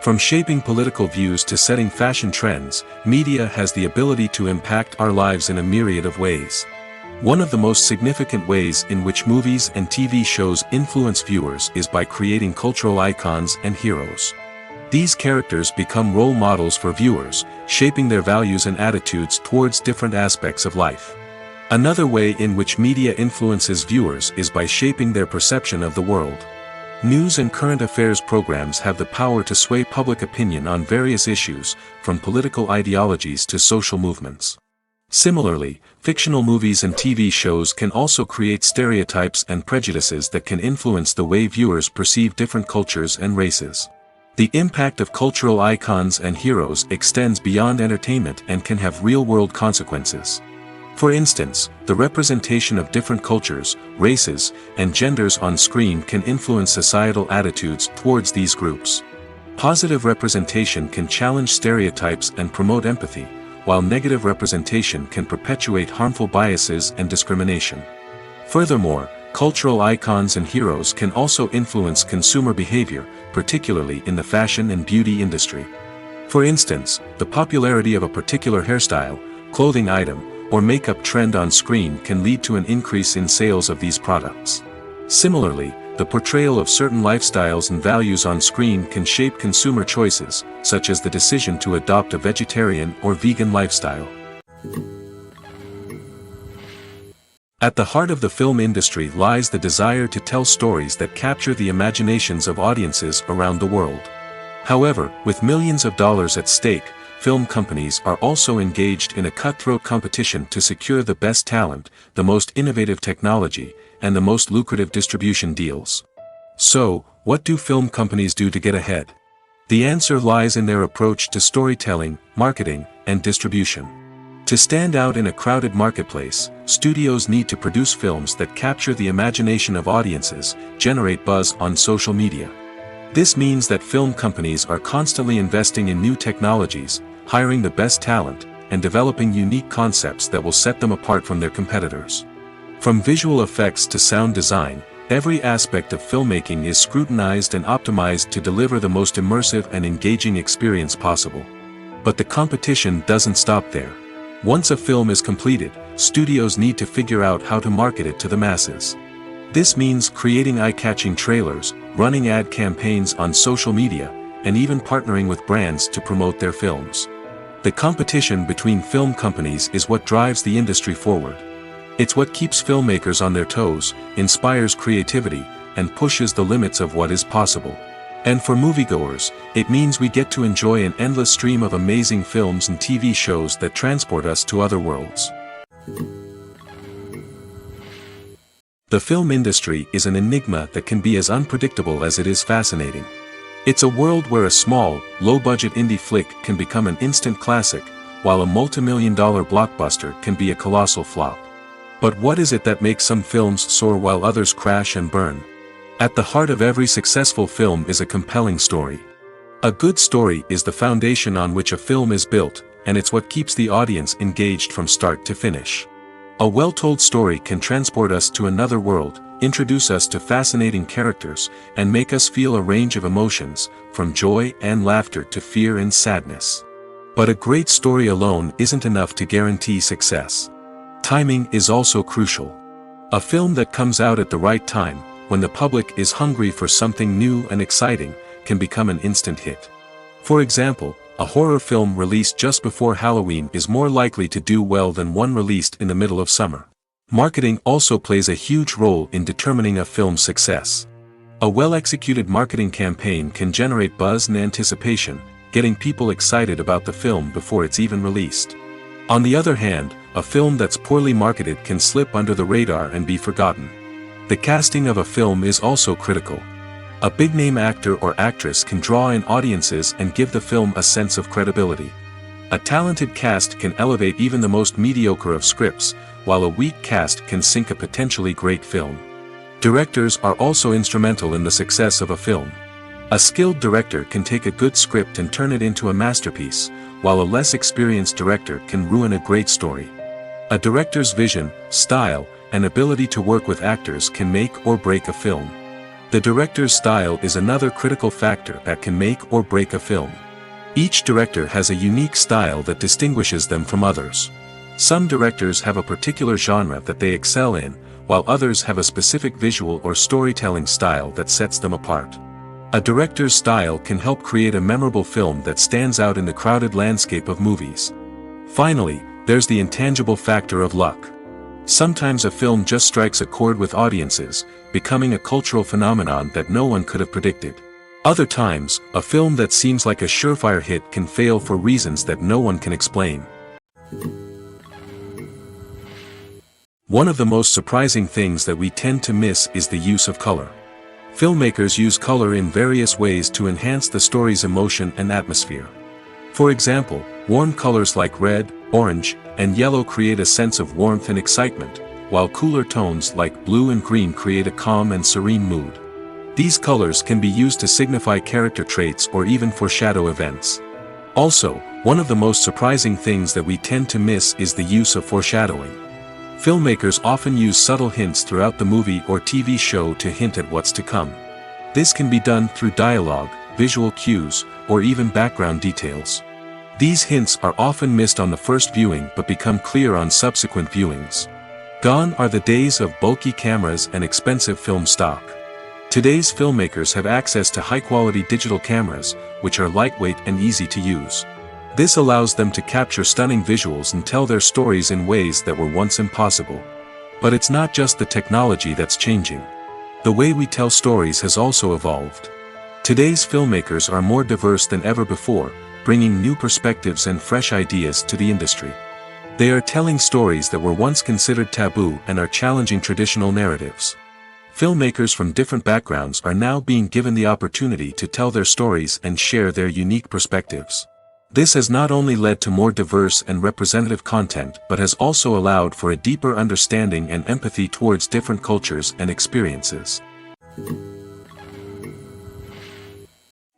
From shaping political views to setting fashion trends, media has the ability to impact our lives in a myriad of ways. One of the most significant ways in which movies and TV shows influence viewers is by creating cultural icons and heroes. These characters become role models for viewers, shaping their values and attitudes towards different aspects of life. Another way in which media influences viewers is by shaping their perception of the world. News and current affairs programs have the power to sway public opinion on various issues, from political ideologies to social movements. Similarly, fictional movies and TV shows can also create stereotypes and prejudices that can influence the way viewers perceive different cultures and races. The impact of cultural icons and heroes extends beyond entertainment and can have real-world consequences. For instance, the representation of different cultures, races, and genders on screen can influence societal attitudes towards these groups. Positive representation can challenge stereotypes and promote empathy, while negative representation can perpetuate harmful biases and discrimination. Furthermore, cultural icons and heroes can also influence consumer behavior, particularly in the fashion and beauty industry. For instance, the popularity of a particular hairstyle, clothing item, or makeup trend on screen can lead to an increase in sales of these products. Similarly, the portrayal of certain lifestyles and values on screen can shape consumer choices, such as the decision to adopt a vegetarian or vegan lifestyle. At the heart of the film industry lies the desire to tell stories that capture the imaginations of audiences around the world. However, with millions of dollars at stake, film companies are also engaged in a cutthroat competition to secure the best talent, the most innovative technology, and the most lucrative distribution deals. So, what do film companies do to get ahead? The answer lies in their approach to storytelling, marketing, and distribution. To stand out in a crowded marketplace, studios need to produce films that capture the imagination of audiences, generate buzz on social media. This means that film companies are constantly investing in new technologies, hiring the best talent, and developing unique concepts that will set them apart from their competitors. From visual effects to sound design, every aspect of filmmaking is scrutinized and optimized to deliver the most immersive and engaging experience possible. But the competition doesn't stop there. Once a film is completed, studios need to figure out how to market it to the masses. This means creating eye-catching trailers, running ad campaigns on social media, and even partnering with brands to promote their films. The competition between film companies is what drives the industry forward. It's what keeps filmmakers on their toes, inspires creativity, and pushes the limits of what is possible. And for moviegoers, it means we get to enjoy an endless stream of amazing films and TV shows that transport us to other worlds. The film industry is an enigma that can be as unpredictable as it is fascinating. It's a world where a small, low-budget indie flick can become an instant classic, while a multi-million-dollar blockbuster can be a colossal flop. But what is it that makes some films soar while others crash and burn? At the heart of every successful film is a compelling story. A good story is the foundation on which a film is built, and it's what keeps the audience engaged from start to finish. A well-told story can transport us to another world, introduce us to fascinating characters, and make us feel a range of emotions, from joy and laughter to fear and sadness. But a great story alone isn't enough to guarantee success. Timing is also crucial. A film that comes out at the right time, when the public is hungry for something new and exciting, can become an instant hit. For example, a horror film released just before Halloween is more likely to do well than one released in the middle of summer. Marketing also plays a huge role in determining a film's success. A well-executed marketing campaign can generate buzz and anticipation, getting people excited about the film before it's even released. On the other hand, a film that's poorly marketed can slip under the radar and be forgotten. The casting of a film is also critical. A big-name actor or actress can draw in audiences and give the film a sense of credibility. A talented cast can elevate even the most mediocre of scripts, while a weak cast can sink a potentially great film. Directors are also instrumental in the success of a film. A skilled director can take a good script and turn it into a masterpiece, while a less experienced director can ruin a great story. A director's vision, style, and ability to work with actors can make or break a film. The director's style is another critical factor that can make or break a film. Each director has a unique style that distinguishes them from others. Some directors have a particular genre that they excel in, while others have a specific visual or storytelling style that sets them apart. A director's style can help create a memorable film that stands out in the crowded landscape of movies. Finally, there's the intangible factor of luck. Sometimes a film just strikes a chord with audiences, becoming a cultural phenomenon that no one could have predicted. Other times, a film that seems like a surefire hit can fail for reasons that no one can explain. One of the most surprising things that we tend to miss is the use of color. Filmmakers use color in various ways to enhance the story's emotion and atmosphere. For example, warm colors like red, orange, and yellow create a sense of warmth and excitement, while cooler tones like blue and green create a calm and serene mood. These colors can be used to signify character traits or even foreshadow events. Also, one of the most surprising things that we tend to miss is the use of foreshadowing. Filmmakers often use subtle hints throughout the movie or TV show to hint at what's to come. This can be done through dialogue, visual cues, or even background details. These hints are often missed on the first viewing but become clear on subsequent viewings. Gone are the days of bulky cameras and expensive film stock. Today's filmmakers have access to high-quality digital cameras, which are lightweight and easy to use. This allows them to capture stunning visuals and tell their stories in ways that were once impossible. But it's not just the technology that's changing. The way we tell stories has also evolved. Today's filmmakers are more diverse than ever before, bringing new perspectives and fresh ideas to the industry. They are telling stories that were once considered taboo and are challenging traditional narratives. Filmmakers from different backgrounds are now being given the opportunity to tell their stories and share their unique perspectives. This has not only led to more diverse and representative content but has also allowed for a deeper understanding and empathy towards different cultures and experiences.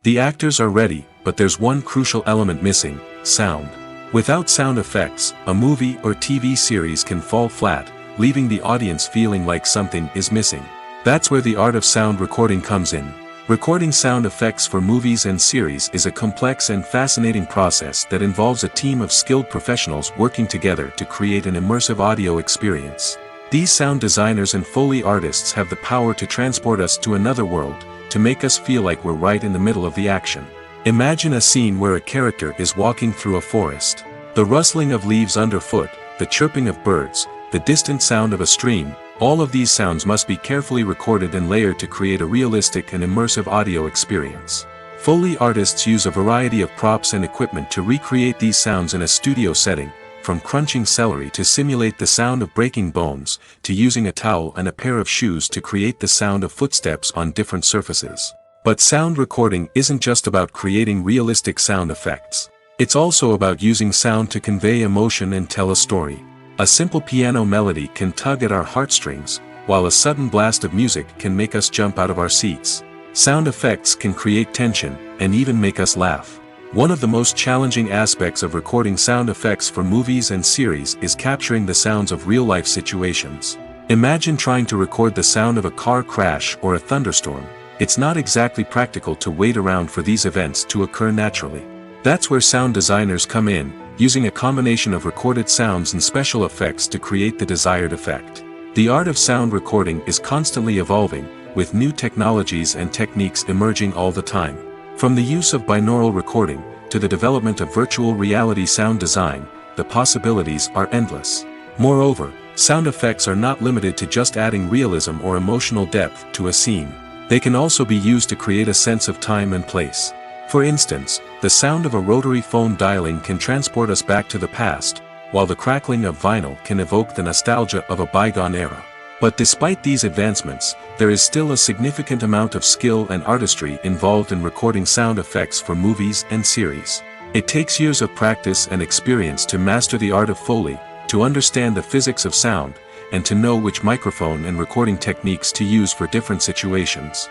The actors are ready, but there's one crucial element missing: sound. Without sound effects, a movie or TV series can fall flat, leaving the audience feeling like something is missing. That's where the art of sound recording comes in. Recording sound effects for movies and series is a complex and fascinating process that involves a team of skilled professionals working together to create an immersive audio experience. These sound designers and Foley artists have the power to transport us to another world, to make us feel like we're right in the middle of the action. Imagine a scene where a character is walking through a forest. The rustling of leaves underfoot, the chirping of birds, the distant sound of a stream, all of these sounds must be carefully recorded and layered to create a realistic and immersive audio experience. Foley artists use a variety of props and equipment to recreate these sounds in a studio setting, from crunching celery to simulate the sound of breaking bones, to using a towel and a pair of shoes to create the sound of footsteps on different surfaces. But sound recording isn't just about creating realistic sound effects. It's also about using sound to convey emotion and tell a story. A simple piano melody can tug at our heartstrings, while a sudden blast of music can make us jump out of our seats. Sound effects can create tension, and even make us laugh. One of the most challenging aspects of recording sound effects for movies and series is capturing the sounds of real-life situations. Imagine trying to record the sound of a car crash or a thunderstorm. It's not exactly practical to wait around for these events to occur naturally. That's where sound designers come in, using a combination of recorded sounds and special effects to create the desired effect. The art of sound recording is constantly evolving, with new technologies and techniques emerging all the time. From the use of binaural recording, to the development of virtual reality sound design, the possibilities are endless. Moreover, sound effects are not limited to just adding realism or emotional depth to a scene. They can also be used to create a sense of time and place. For instance, the sound of a rotary phone dialing can transport us back to the past, while the crackling of vinyl can evoke the nostalgia of a bygone era. But despite these advancements, there is still a significant amount of skill and artistry involved in recording sound effects for movies and series. It takes years of practice and experience to master the art of Foley, to understand the physics of sound, and to know which microphone and recording techniques to use for different situations.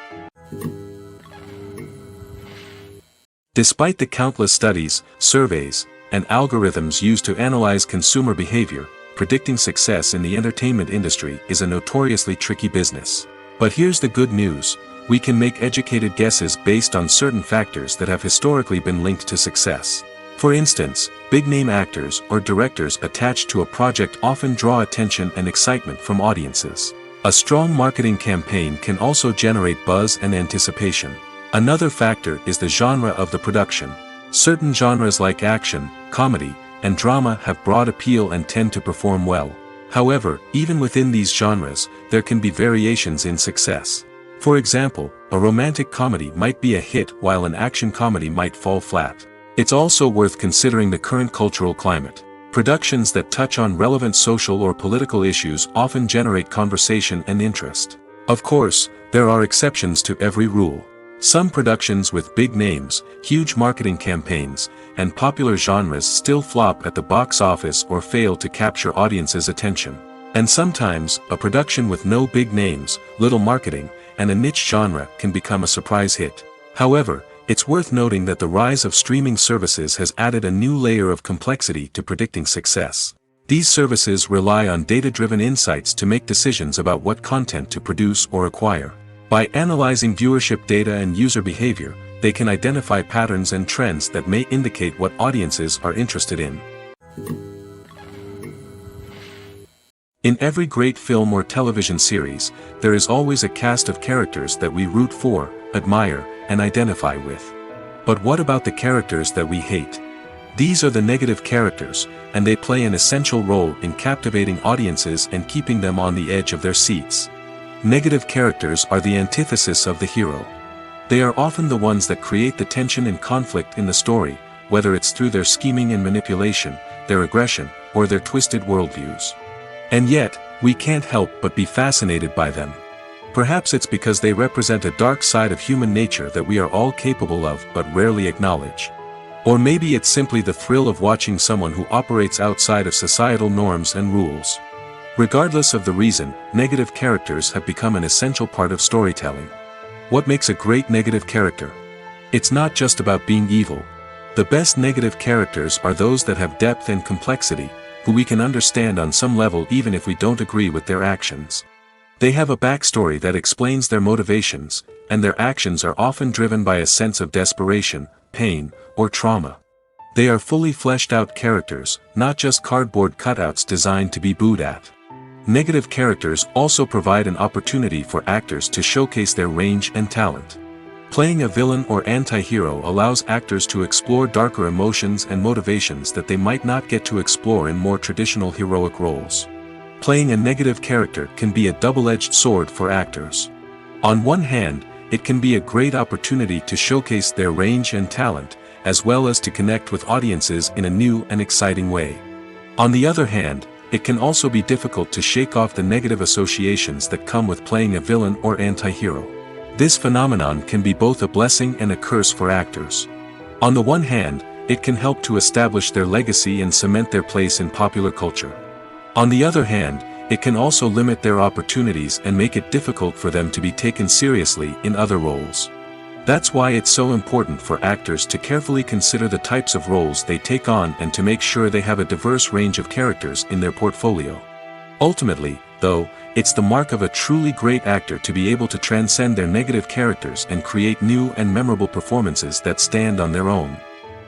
Despite the countless studies, surveys, and algorithms used to analyze consumer behavior, predicting success in the entertainment industry is a notoriously tricky business. But here's the good news: we can make educated guesses based on certain factors that have historically been linked to success. For instance, big-name actors or directors attached to a project often draw attention and excitement from audiences. A strong marketing campaign can also generate buzz and anticipation. Another factor is the genre of the production. Certain genres like action, comedy, and drama have broad appeal and tend to perform well. However, even within these genres, there can be variations in success. For example, a romantic comedy might be a hit while an action comedy might fall flat. It's also worth considering the current cultural climate. Productions that touch on relevant social or political issues often generate conversation and interest. Of course, there are exceptions to every rule. Some productions with big names, huge marketing campaigns, and popular genres still flop at the box office or fail to capture audiences' attention. And sometimes, a production with no big names, little marketing, and a niche genre can become a surprise hit. However, it's worth noting that the rise of streaming services has added a new layer of complexity to predicting success. These services rely on data-driven insights to make decisions about what content to produce or acquire. By analyzing viewership data and user behavior, they can identify patterns and trends that may indicate what audiences are interested in. In every great film or television series, there is always a cast of characters that we root for, admire, and identify with. But what about the characters that we hate? These are the negative characters, and they play an essential role in captivating audiences and keeping them on the edge of their seats. Negative characters are the antithesis of the hero. They are often the ones that create the tension and conflict in the story, whether it's through their scheming and manipulation, their aggression, or their twisted worldviews. And yet, we can't help but be fascinated by them. Perhaps it's because they represent a dark side of human nature that we are all capable of but rarely acknowledge. Or maybe it's simply the thrill of watching someone who operates outside of societal norms and rules. Regardless of the reason, negative characters have become an essential part of storytelling. What makes a great negative character? It's not just about being evil. The best negative characters are those that have depth and complexity, who we can understand on some level even if we don't agree with their actions. They have a backstory that explains their motivations, and their actions are often driven by a sense of desperation, pain, or trauma. They are fully fleshed out characters, not just cardboard cutouts designed to be booed at. Negative characters also provide an opportunity for actors to showcase their range and talent. Playing a villain or anti-hero allows actors to explore darker emotions and motivations that they might not get to explore in more traditional heroic roles. Playing a negative character can be a double-edged sword for actors. On one hand, it can be a great opportunity to showcase their range and talent, as well as to connect with audiences in a new and exciting way. On the other hand, it can also be difficult to shake off the negative associations that come with playing a villain or anti-hero. This phenomenon can be both a blessing and a curse for actors. On the one hand, it can help to establish their legacy and cement their place in popular culture. On the other hand, it can also limit their opportunities and make it difficult for them to be taken seriously in other roles. That's why it's so important for actors to carefully consider the types of roles they take on and to make sure they have a diverse range of characters in their portfolio. Ultimately, though, it's the mark of a truly great actor to be able to transcend their negative characters and create new and memorable performances that stand on their own.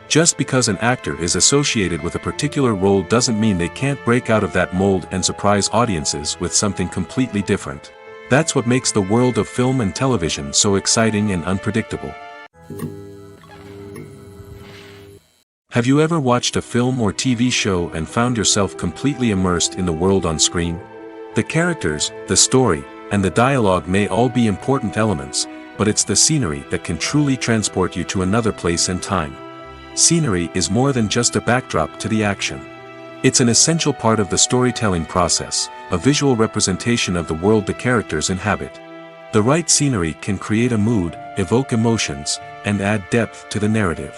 Just because an actor is associated with a particular role doesn't mean they can't break out of that mold and surprise audiences with something completely different. That's what makes the world of film and television so exciting and unpredictable. Have you ever watched a film or TV show and found yourself completely immersed in the world on screen? The characters, the story, and the dialogue may all be important elements, but it's the scenery that can truly transport you to another place and time. Scenery is more than just a backdrop to the action. It's an essential part of the storytelling process, a visual representation of the world the characters inhabit. The right scenery can create a mood, evoke emotions, and add depth to the narrative.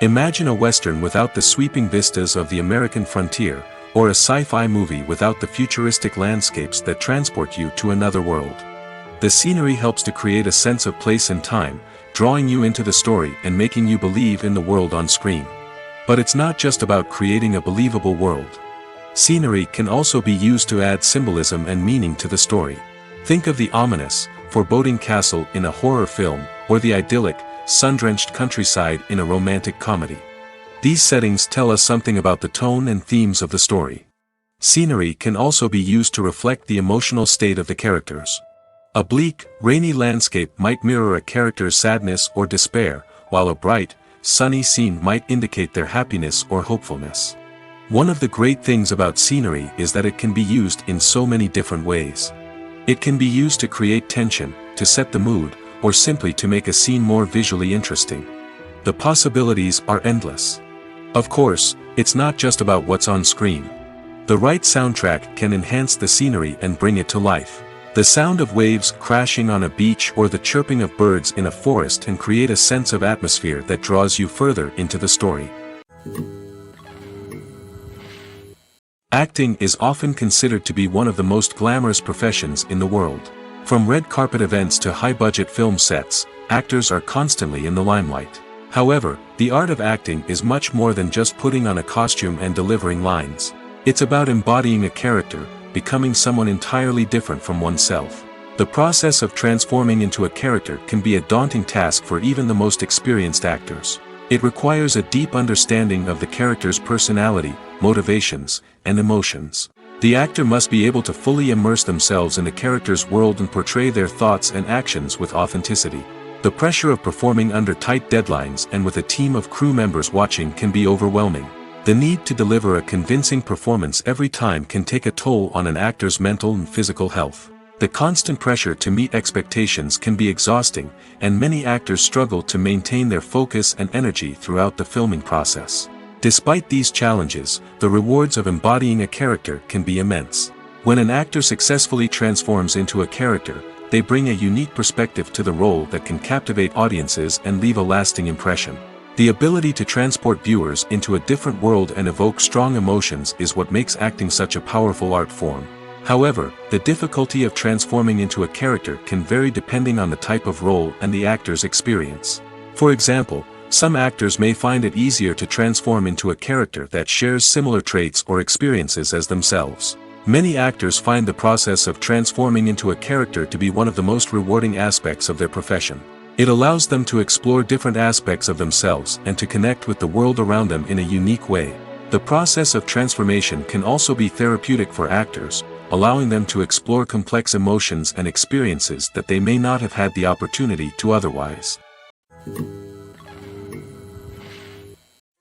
Imagine a western without the sweeping vistas of the American frontier, or a sci-fi movie without the futuristic landscapes that transport you to another world. The scenery helps to create a sense of place and time, drawing you into the story and making you believe in the world on screen. But it's not just about creating a believable world. Scenery can also be used to add symbolism and meaning to the story. Think of the ominous, foreboding castle in a horror film, or the idyllic, sun-drenched countryside in a romantic comedy. These settings tell us something about the tone and themes of the story. Scenery can also be used to reflect the emotional state of the characters. A bleak, rainy landscape might mirror a character's sadness or despair, while a bright, sunny scene might indicate their happiness or hopefulness. One of the great things about scenery is that it can be used in so many different ways. It can be used to create tension, to set the mood, or simply to make a scene more visually interesting. The possibilities are endless. Of course, it's not just about what's on screen. The right soundtrack can enhance the scenery and bring it to life. The sound of waves crashing on a beach or the chirping of birds in a forest can create a sense of atmosphere that draws you further into the story. Acting is often considered to be one of the most glamorous professions in the world. From red carpet events to high-budget film sets, actors are constantly in the limelight. However, the art of acting is much more than just putting on a costume and delivering lines. It's about embodying a character, becoming someone entirely different from oneself. The process of transforming into a character can be a daunting task for even the most experienced actors. It requires a deep understanding of the character's personality, motivations, and emotions. The actor must be able to fully immerse themselves in the character's world and portray their thoughts and actions with authenticity. The pressure of performing under tight deadlines and with a team of crew members watching can be overwhelming. The need to deliver a convincing performance every time can take a toll on an actor's mental and physical health. The constant pressure to meet expectations can be exhausting, and many actors struggle to maintain their focus and energy throughout the filming process. Despite these challenges, the rewards of embodying a character can be immense. When an actor successfully transforms into a character, they bring a unique perspective to the role that can captivate audiences and leave a lasting impression. The ability to transport viewers into a different world and evoke strong emotions is what makes acting such a powerful art form. However, the difficulty of transforming into a character can vary depending on the type of role and the actor's experience. For example, some actors may find it easier to transform into a character that shares similar traits or experiences as themselves. Many actors find the process of transforming into a character to be one of the most rewarding aspects of their profession. It allows them to explore different aspects of themselves and to connect with the world around them in a unique way. The process of transformation can also be therapeutic for actors, allowing them to explore complex emotions and experiences that they may not have had the opportunity to otherwise.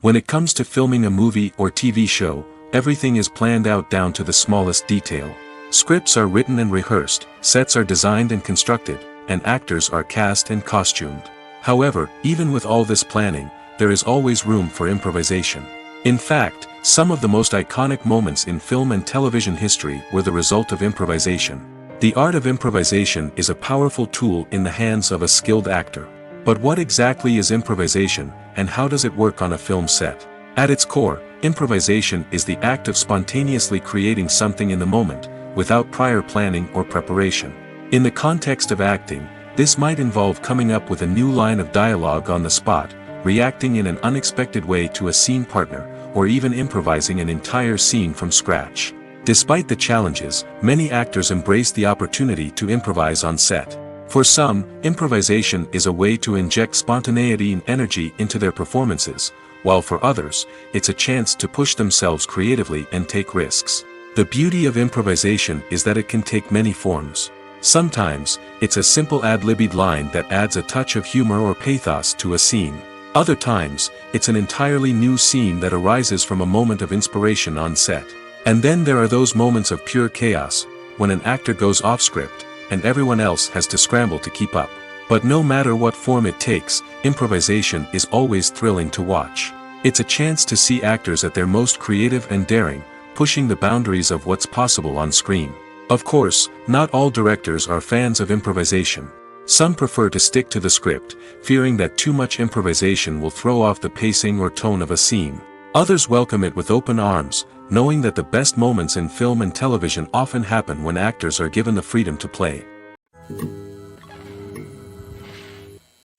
When it comes to filming a movie or TV show, everything is planned out down to the smallest detail. Scripts are written and rehearsed, sets are designed and constructed, and actors are cast and costumed. However, even with all this planning, there is always room for improvisation. In fact, some of the most iconic moments in film and television history were the result of improvisation. The art of improvisation is a powerful tool in the hands of a skilled actor. But what exactly is improvisation, and how does it work on a film set? At its core, improvisation is the act of spontaneously creating something in the moment, without prior planning or preparation. In the context of acting, this might involve coming up with a new line of dialogue on the spot, reacting in an unexpected way to a scene partner, or even improvising an entire scene from scratch. Despite the challenges, many actors embrace the opportunity to improvise on set. For some, improvisation is a way to inject spontaneity and energy into their performances, while for others, it's a chance to push themselves creatively and take risks. The beauty of improvisation is that it can take many forms. Sometimes, it's a simple ad-libbed line that adds a touch of humor or pathos to a scene. Other times, it's an entirely new scene that arises from a moment of inspiration on set. And then there are those moments of pure chaos, when an actor goes off script, and everyone else has to scramble to keep up. But no matter what form it takes, improvisation is always thrilling to watch. It's a chance to see actors at their most creative and daring, pushing the boundaries of what's possible on screen. Of course, not all directors are fans of improvisation. Some prefer to stick to the script, fearing that too much improvisation will throw off the pacing or tone of a scene. Others welcome it with open arms, knowing that the best moments in film and television often happen when actors are given the freedom to play.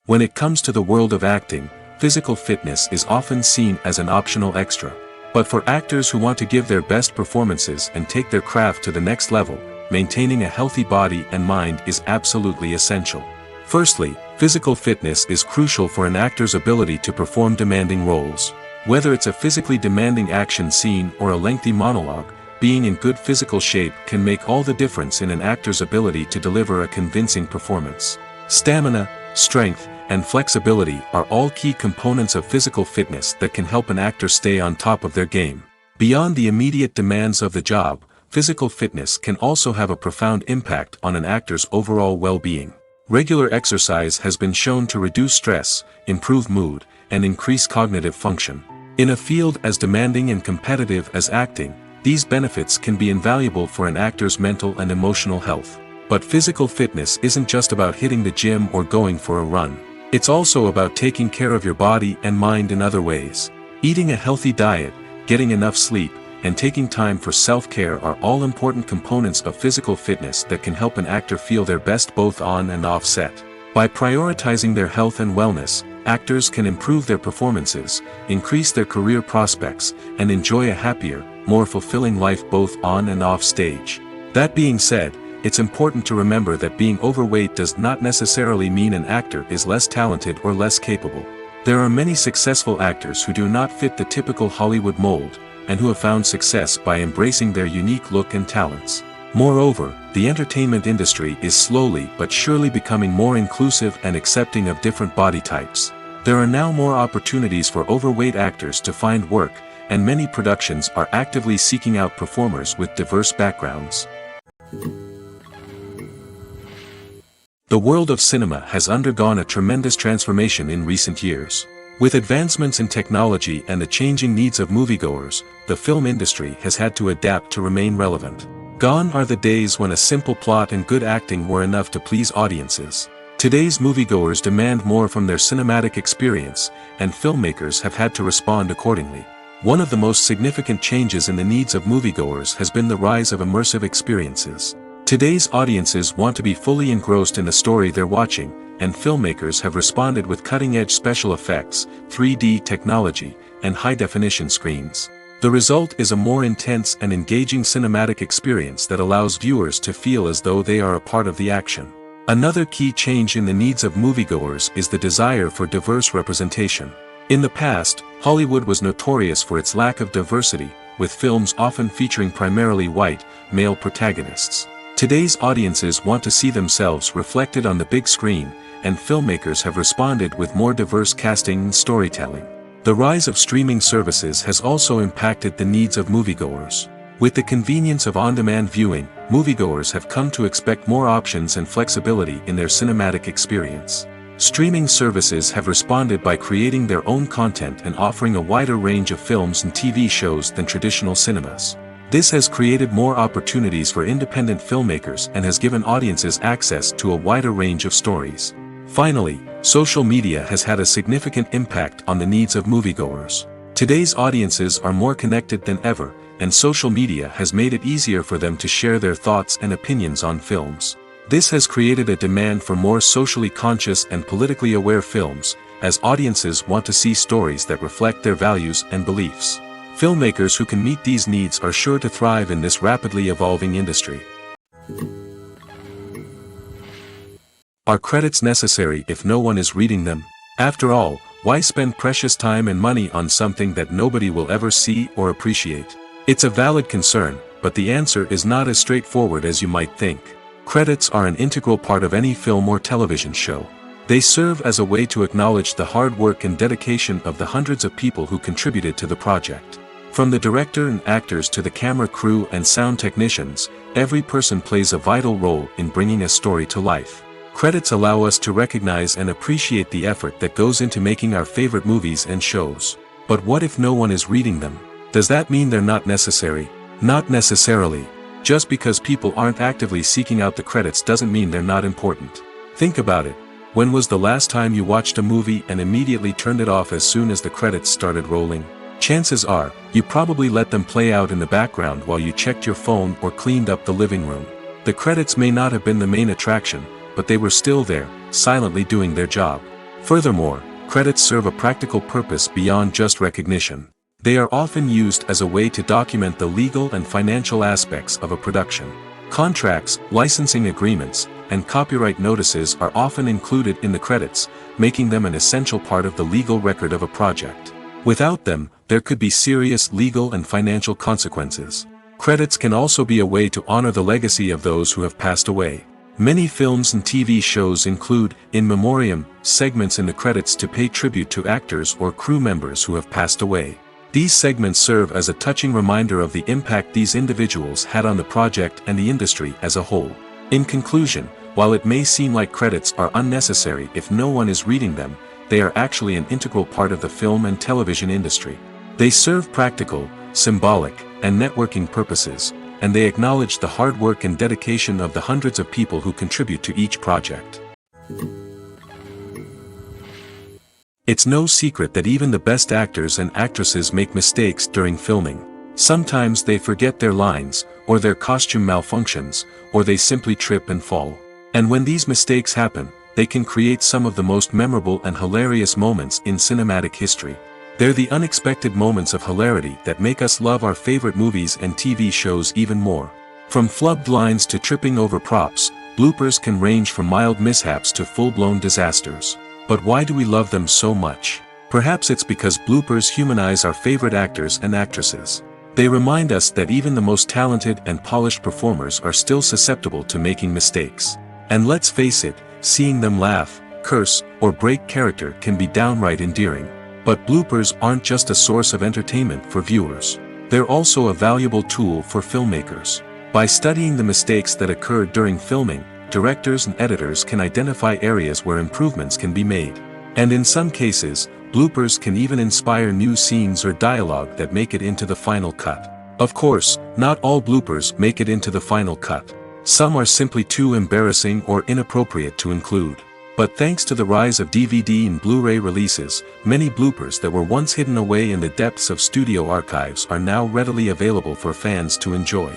When it comes to the world of acting, physical fitness is often seen as an optional extra. But for actors who want to give their best performances and take their craft to the next level, maintaining a healthy body and mind is absolutely essential. Firstly, physical fitness is crucial for an actor's ability to perform demanding roles. Whether it's a physically demanding action scene or a lengthy monologue, being in good physical shape can make all the difference in an actor's ability to deliver a convincing performance. Stamina, strength, and flexibility are all key components of physical fitness that can help an actor stay on top of their game. Beyond the immediate demands of the job, physical fitness can also have a profound impact on an actor's overall well-being. Regular exercise has been shown to reduce stress, improve mood, and increase cognitive function. In a field as demanding and competitive as acting, these benefits can be invaluable for an actor's mental and emotional health. But physical fitness isn't just about hitting the gym or going for a run. It's also about taking care of your body and mind in other ways. Eating a healthy diet, getting enough sleep, and taking time for self-care are all important components of physical fitness that can help an actor feel their best both on and off set. By prioritizing their health and wellness, actors can improve their performances, increase their career prospects, and enjoy a happier, more fulfilling life both on and off stage. That being said, it's important to remember that being overweight does not necessarily mean an actor is less talented or less capable. There are many successful actors who do not fit the typical Hollywood mold, and who have found success by embracing their unique look and talents. Moreover, the entertainment industry is slowly but surely becoming more inclusive and accepting of different body types. There are now more opportunities for overweight actors to find work, and many productions are actively seeking out performers with diverse backgrounds. The world of cinema has undergone a tremendous transformation in recent years. With advancements in technology and the changing needs of moviegoers, the film industry has had to adapt to remain relevant. Gone are the days when a simple plot and good acting were enough to please audiences. Today's moviegoers demand more from their cinematic experience, and filmmakers have had to respond accordingly. One of the most significant changes in the needs of moviegoers has been the rise of immersive experiences. Today's audiences want to be fully engrossed in the story they're watching, and filmmakers have responded with cutting-edge special effects, 3D technology, and high-definition screens. The result is a more intense and engaging cinematic experience that allows viewers to feel as though they are a part of the action. Another key change in the needs of moviegoers is the desire for diverse representation. In the past, Hollywood was notorious for its lack of diversity, with films often featuring primarily white, male protagonists. Today's audiences want to see themselves reflected on the big screen, and filmmakers have responded with more diverse casting and storytelling. The rise of streaming services has also impacted the needs of moviegoers. With the convenience of on-demand viewing, moviegoers have come to expect more options and flexibility in their cinematic experience. Streaming services have responded by creating their own content and offering a wider range of films and TV shows than traditional cinemas. This has created more opportunities for independent filmmakers and has given audiences access to a wider range of stories. Finally, social media has had a significant impact on the needs of moviegoers. Today's audiences are more connected than ever, and social media has made it easier for them to share their thoughts and opinions on films. This has created a demand for more socially conscious and politically aware films, as audiences want to see stories that reflect their values and beliefs. Filmmakers who can meet these needs are sure to thrive in this rapidly evolving industry. Are credits necessary if no one is reading them? After all, why spend precious time and money on something that nobody will ever see or appreciate? It's a valid concern, but the answer is not as straightforward as you might think. Credits are an integral part of any film or television show. They serve as a way to acknowledge the hard work and dedication of the hundreds of people who contributed to the project. From the director and actors to the camera crew and sound technicians, every person plays a vital role in bringing a story to life. Credits allow us to recognize and appreciate the effort that goes into making our favorite movies and shows. But what if no one is reading them? Does that mean they're not necessary? Not necessarily. Just because people aren't actively seeking out the credits doesn't mean they're not important. Think about it. When was the last time you watched a movie and immediately turned it off as soon as the credits started rolling? Chances are, you probably let them play out in the background while you checked your phone or cleaned up the living room. The credits may not have been the main attraction, but they were still there, silently doing their job. Furthermore, credits serve a practical purpose beyond just recognition. They are often used as a way to document the legal and financial aspects of a production. Contracts, licensing agreements, and copyright notices are often included in the credits, making them an essential part of the legal record of a project. Without them, there could be serious legal and financial consequences. Credits can also be a way to honor the legacy of those who have passed away. Many films and TV shows include, in memoriam, segments in the credits to pay tribute to actors or crew members who have passed away. These segments serve as a touching reminder of the impact these individuals had on the project and the industry as a whole. In conclusion, while it may seem like credits are unnecessary if no one is reading them, they are actually an integral part of the film and television industry. They serve practical, symbolic, and networking purposes, and they acknowledge the hard work and dedication of the hundreds of people who contribute to each project. It's no secret that even the best actors and actresses make mistakes during filming. Sometimes they forget their lines, or their costume malfunctions, or they simply trip and fall. And when these mistakes happen, they can create some of the most memorable and hilarious moments in cinematic history. They're the unexpected moments of hilarity that make us love our favorite movies and TV shows even more. From flubbed lines to tripping over props, bloopers can range from mild mishaps to full-blown disasters. But why do we love them so much? Perhaps it's because bloopers humanize our favorite actors and actresses. They remind us that even the most talented and polished performers are still susceptible to making mistakes. And let's face it, seeing them laugh, curse, or break character can be downright endearing. But bloopers aren't just a source of entertainment for viewers. They're also a valuable tool for filmmakers. By studying the mistakes that occurred during filming, directors and editors can identify areas where improvements can be made. And in some cases, bloopers can even inspire new scenes or dialogue that make it into the final cut. Of course, not all bloopers make it into the final cut. Some are simply too embarrassing or inappropriate to include. But thanks to the rise of DVD and Blu-ray releases, many bloopers that were once hidden away in the depths of studio archives are now readily available for fans to enjoy.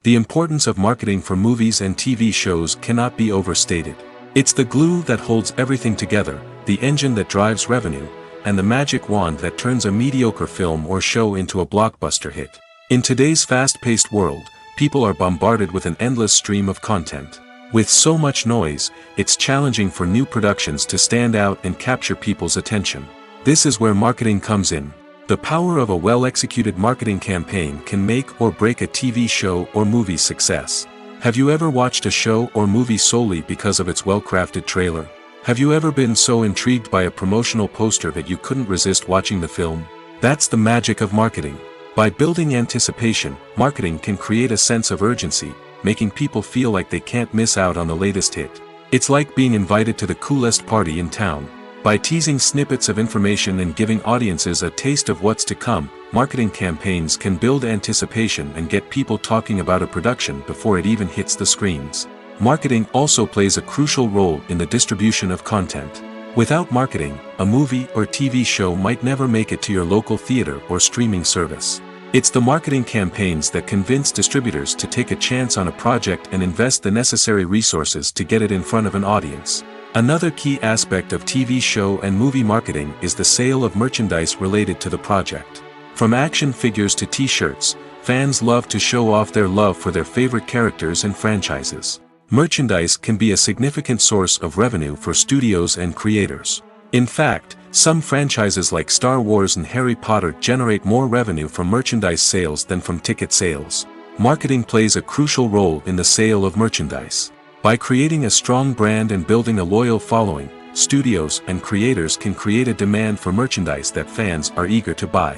The importance of marketing for movies and TV shows cannot be overstated. It's the glue that holds everything together, the engine that drives revenue, and the magic wand that turns a mediocre film or show into a blockbuster hit. In today's fast-paced world, people are bombarded with an endless stream of content. With so much noise, it's challenging for new productions to stand out and capture people's attention. This is where marketing comes in. The power of a well-executed marketing campaign can make or break a TV show or movie's success. Have you ever watched a show or movie solely because of its well-crafted trailer? Have you ever been so intrigued by a promotional poster that you couldn't resist watching the film? That's the magic of marketing. By building anticipation, marketing can create a sense of urgency, making people feel like they can't miss out on the latest hit. It's like being invited to the coolest party in town. By teasing snippets of information and giving audiences a taste of what's to come, marketing campaigns can build anticipation and get people talking about a production before it even hits the screens. Marketing also plays a crucial role in the distribution of content. Without marketing, a movie or TV show might never make it to your local theater or streaming service. It's the marketing campaigns that convince distributors to take a chance on a project and invest the necessary resources to get it in front of an audience. Another key aspect of TV show and movie marketing is the sale of merchandise related to the project. From action figures to t-shirts, fans love to show off their love for their favorite characters and franchises. Merchandise can be a significant source of revenue for studios and creators. In fact, some franchises like Star Wars and Harry Potter generate more revenue from merchandise sales than from ticket sales. Marketing plays a crucial role in the sale of merchandise. By creating a strong brand and building a loyal following, studios and creators can create a demand for merchandise that fans are eager to buy.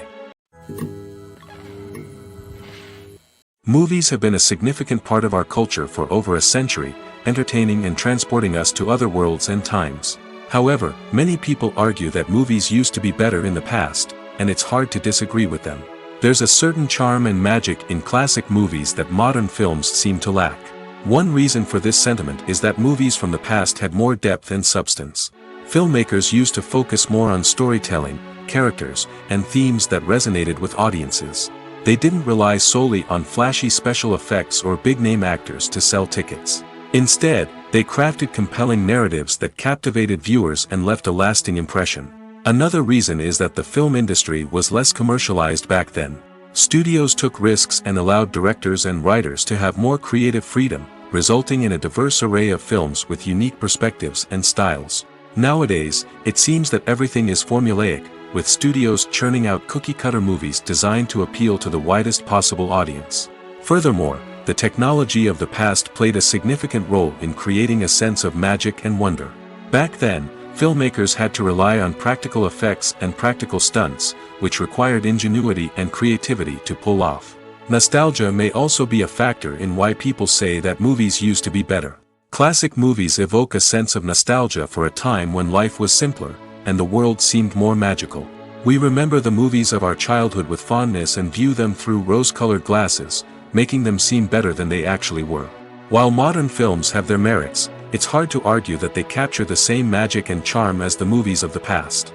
Movies have been a significant part of our culture for over a century, entertaining and transporting us to other worlds and times. However, many people argue that movies used to be better in the past, and it's hard to disagree with them. There's a certain charm and magic in classic movies that modern films seem to lack. One reason for this sentiment is that movies from the past had more depth and substance. Filmmakers used to focus more on storytelling, characters, and themes that resonated with audiences. They didn't rely solely on flashy special effects or big-name actors to sell tickets. Instead, they crafted compelling narratives that captivated viewers and left a lasting impression. Another reason is that the film industry was less commercialized back then. Studios took risks and allowed directors and writers to have more creative freedom, resulting in a diverse array of films with unique perspectives and styles. Nowadays, it seems that everything is formulaic, with studios churning out cookie-cutter movies designed to appeal to the widest possible audience. Furthermore, the technology of the past played a significant role in creating a sense of magic and wonder. Back then, filmmakers had to rely on practical effects and practical stunts, which required ingenuity and creativity to pull off. Nostalgia may also be a factor in why people say that movies used to be better. Classic movies evoke a sense of nostalgia for a time when life was simpler, and the world seemed more magical. We remember the movies of our childhood with fondness and view them through rose-colored glasses, making them seem better than they actually were. While modern films have their merits, it's hard to argue that they capture the same magic and charm as the movies of the past.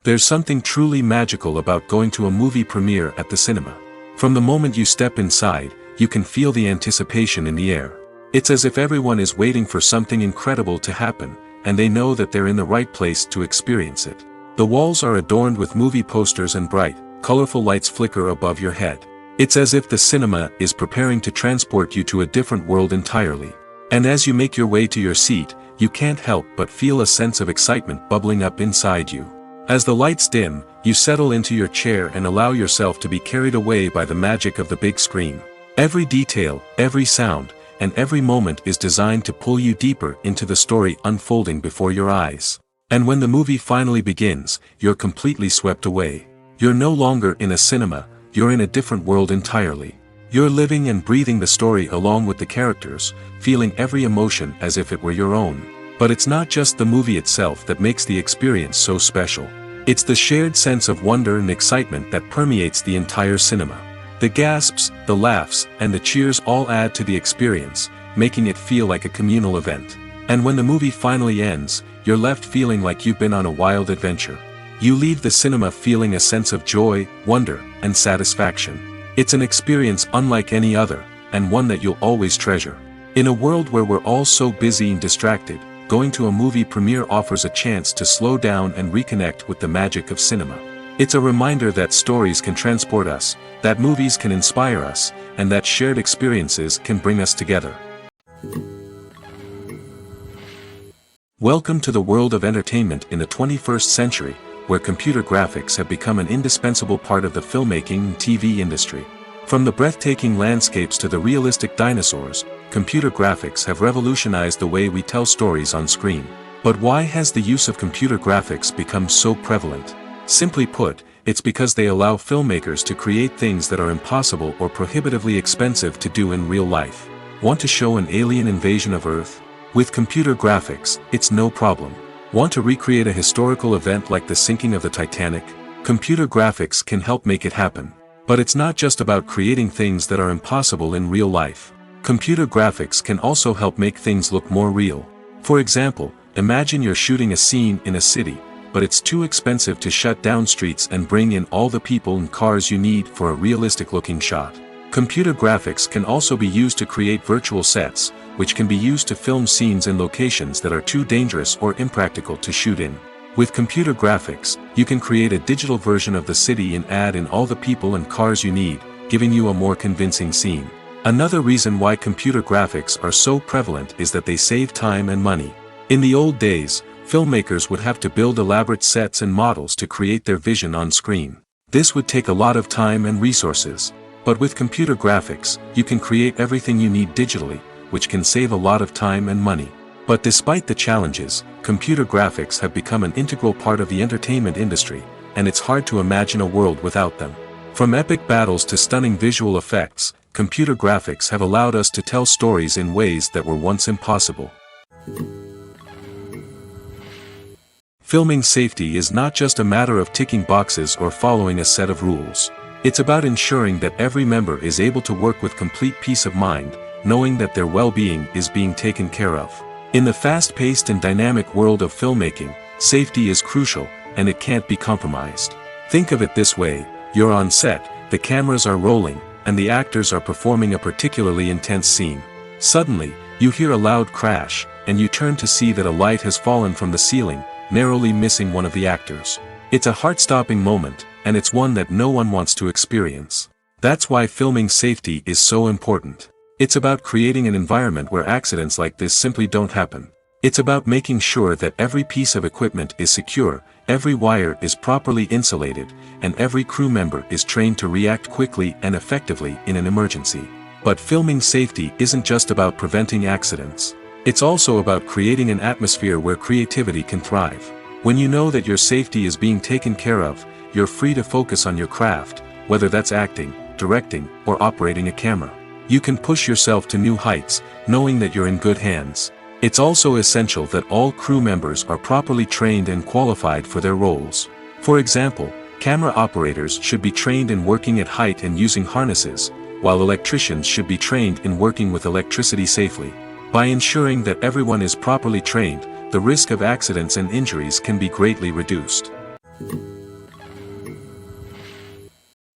There's something truly magical about going to a movie premiere at the cinema. From the moment you step inside, you can feel the anticipation in the air. It's as if everyone is waiting for something incredible to happen, and they know that they're in the right place to experience it. The walls are adorned with movie posters and bright, colorful lights flicker above your head. It's as if the cinema is preparing to transport you to a different world entirely. And as you make your way to your seat, you can't help but feel a sense of excitement bubbling up inside you. As the lights dim, you settle into your chair and allow yourself to be carried away by the magic of the big screen. Every detail, every sound, and every moment is designed to pull you deeper into the story unfolding before your eyes. And when the movie finally begins, you're completely swept away. You're no longer in a cinema, you're in a different world entirely. You're living and breathing the story along with the characters, feeling every emotion as if it were your own. But it's not just the movie itself that makes the experience so special. It's the shared sense of wonder and excitement that permeates the entire cinema. The gasps, the laughs, and the cheers all add to the experience, making it feel like a communal event. And when the movie finally ends, you're left feeling like you've been on a wild adventure. You leave the cinema feeling a sense of joy, wonder, and satisfaction. It's an experience unlike any other, and one that you'll always treasure. In a world where we're all so busy and distracted, going to a movie premiere offers a chance to slow down and reconnect with the magic of cinema. It's a reminder that stories can transport us, that movies can inspire us, and that shared experiences can bring us together. Welcome to the world of entertainment in the 21st century, where computer graphics have become an indispensable part of the filmmaking and TV industry. From the breathtaking landscapes to the realistic dinosaurs, computer graphics have revolutionized the way we tell stories on screen. But why has the use of computer graphics become so prevalent? Simply put, it's because they allow filmmakers to create things that are impossible or prohibitively expensive to do in real life. Want to show an alien invasion of Earth? With computer graphics, it's no problem. Want to recreate a historical event like the sinking of the Titanic? Computer graphics can help make it happen. But it's not just about creating things that are impossible in real life. Computer graphics can also help make things look more real. For example, imagine you're shooting a scene in a city, but it's too expensive to shut down streets and bring in all the people and cars you need for a realistic-looking shot. Computer graphics can also be used to create virtual sets, which can be used to film scenes in locations that are too dangerous or impractical to shoot in. With computer graphics, you can create a digital version of the city and add in all the people and cars you need, giving you a more convincing scene. Another reason why computer graphics are so prevalent is that they save time and money. In the old days, filmmakers would have to build elaborate sets and models to create their vision on screen. This would take a lot of time and resources. But with computer graphics, you can create everything you need digitally, which can save a lot of time and money. But despite the challenges, computer graphics have become an integral part of the entertainment industry, and it's hard to imagine a world without them. From epic battles to stunning visual effects, computer graphics have allowed us to tell stories in ways that were once impossible. Filming safety is not just a matter of ticking boxes or following a set of rules. It's about ensuring that every member is able to work with complete peace of mind, knowing that their well-being is being taken care of. In the fast-paced and dynamic world of filmmaking, safety is crucial, and it can't be compromised. Think of it this way: you're on set, the cameras are rolling, and the actors are performing a particularly intense scene. Suddenly, you hear a loud crash, and you turn to see that a light has fallen from the ceiling, narrowly missing one of the actors. It's a heart-stopping moment, and it's one that no one wants to experience. That's why filming safety is so important. It's about creating an environment where accidents like this simply don't happen. It's about making sure that every piece of equipment is secure, every wire is properly insulated, and every crew member is trained to react quickly and effectively in an emergency. But filming safety isn't just about preventing accidents. It's also about creating an atmosphere where creativity can thrive. When you know that your safety is being taken care of, you're free to focus on your craft, whether that's acting, directing, or operating a camera. You can push yourself to new heights, knowing that you're in good hands. It's also essential that all crew members are properly trained and qualified for their roles. For example, camera operators should be trained in working at height and using harnesses, while electricians should be trained in working with electricity safely. By ensuring that everyone is properly trained, the risk of accidents and injuries can be greatly reduced.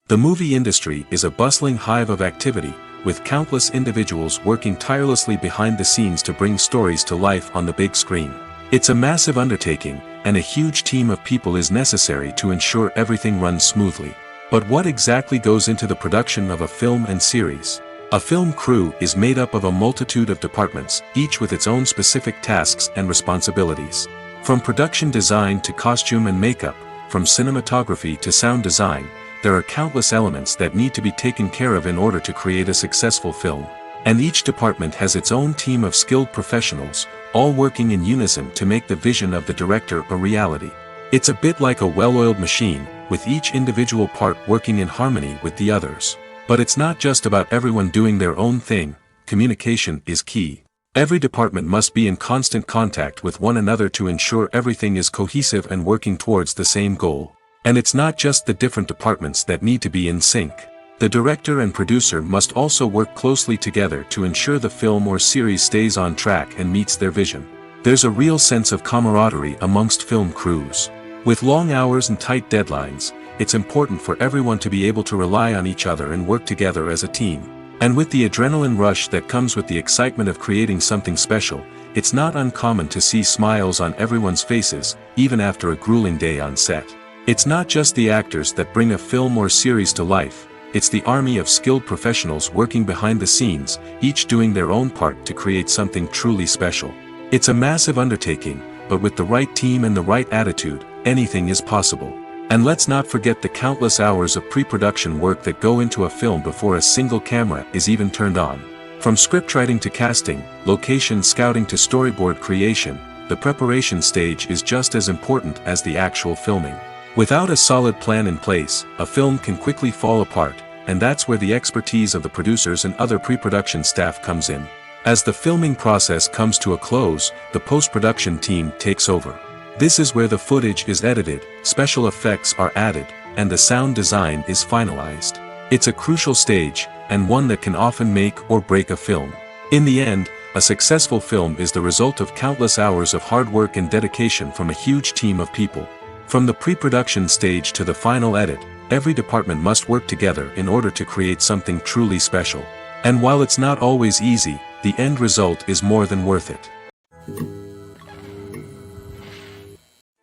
The movie industry is a bustling hive of activity, with countless individuals working tirelessly behind the scenes to bring stories to life on the big screen. It's a massive undertaking, and a huge team of people is necessary to ensure everything runs smoothly. But what exactly goes into the production of a film and series? A film crew is made up of a multitude of departments, each with its own specific tasks and responsibilities. From production design to costume and makeup, from cinematography to sound design, there are countless elements that need to be taken care of in order to create a successful film. And each department has its own team of skilled professionals, all working in unison to make the vision of the director a reality. It's a bit like a well-oiled machine, with each individual part working in harmony with the others. But it's not just about everyone doing their own thing. Communication is key. Every department must be in constant contact with one another to ensure everything is cohesive and working towards the same goal. And it's not just the different departments that need to be in sync. The director and producer must also work closely together to ensure the film or series stays on track and meets their vision. There's a real sense of camaraderie amongst film crews. With long hours and tight deadlines, it's important for everyone to be able to rely on each other and work together as a team. And with the adrenaline rush that comes with the excitement of creating something special, it's not uncommon to see smiles on everyone's faces, even after a grueling day on set. It's not just the actors that bring a film or series to life, it's the army of skilled professionals working behind the scenes, each doing their own part to create something truly special. It's a massive undertaking, but with the right team and the right attitude, anything is possible. And let's not forget the countless hours of pre-production work that go into a film before a single camera is even turned on. From scriptwriting to casting, location scouting to storyboard creation, the preparation stage is just as important as the actual filming. Without a solid plan in place, a film can quickly fall apart, and that's where the expertise of the producers and other pre-production staff comes in. As the filming process comes to a close, the post-production team takes over. This is where the footage is edited, special effects are added, and the sound design is finalized. It's a crucial stage, and one that can often make or break a film. In the end, a successful film is the result of countless hours of hard work and dedication from a huge team of people. From the pre-production stage to the final edit, every department must work together in order to create something truly special. And while it's not always easy, the end result is more than worth it.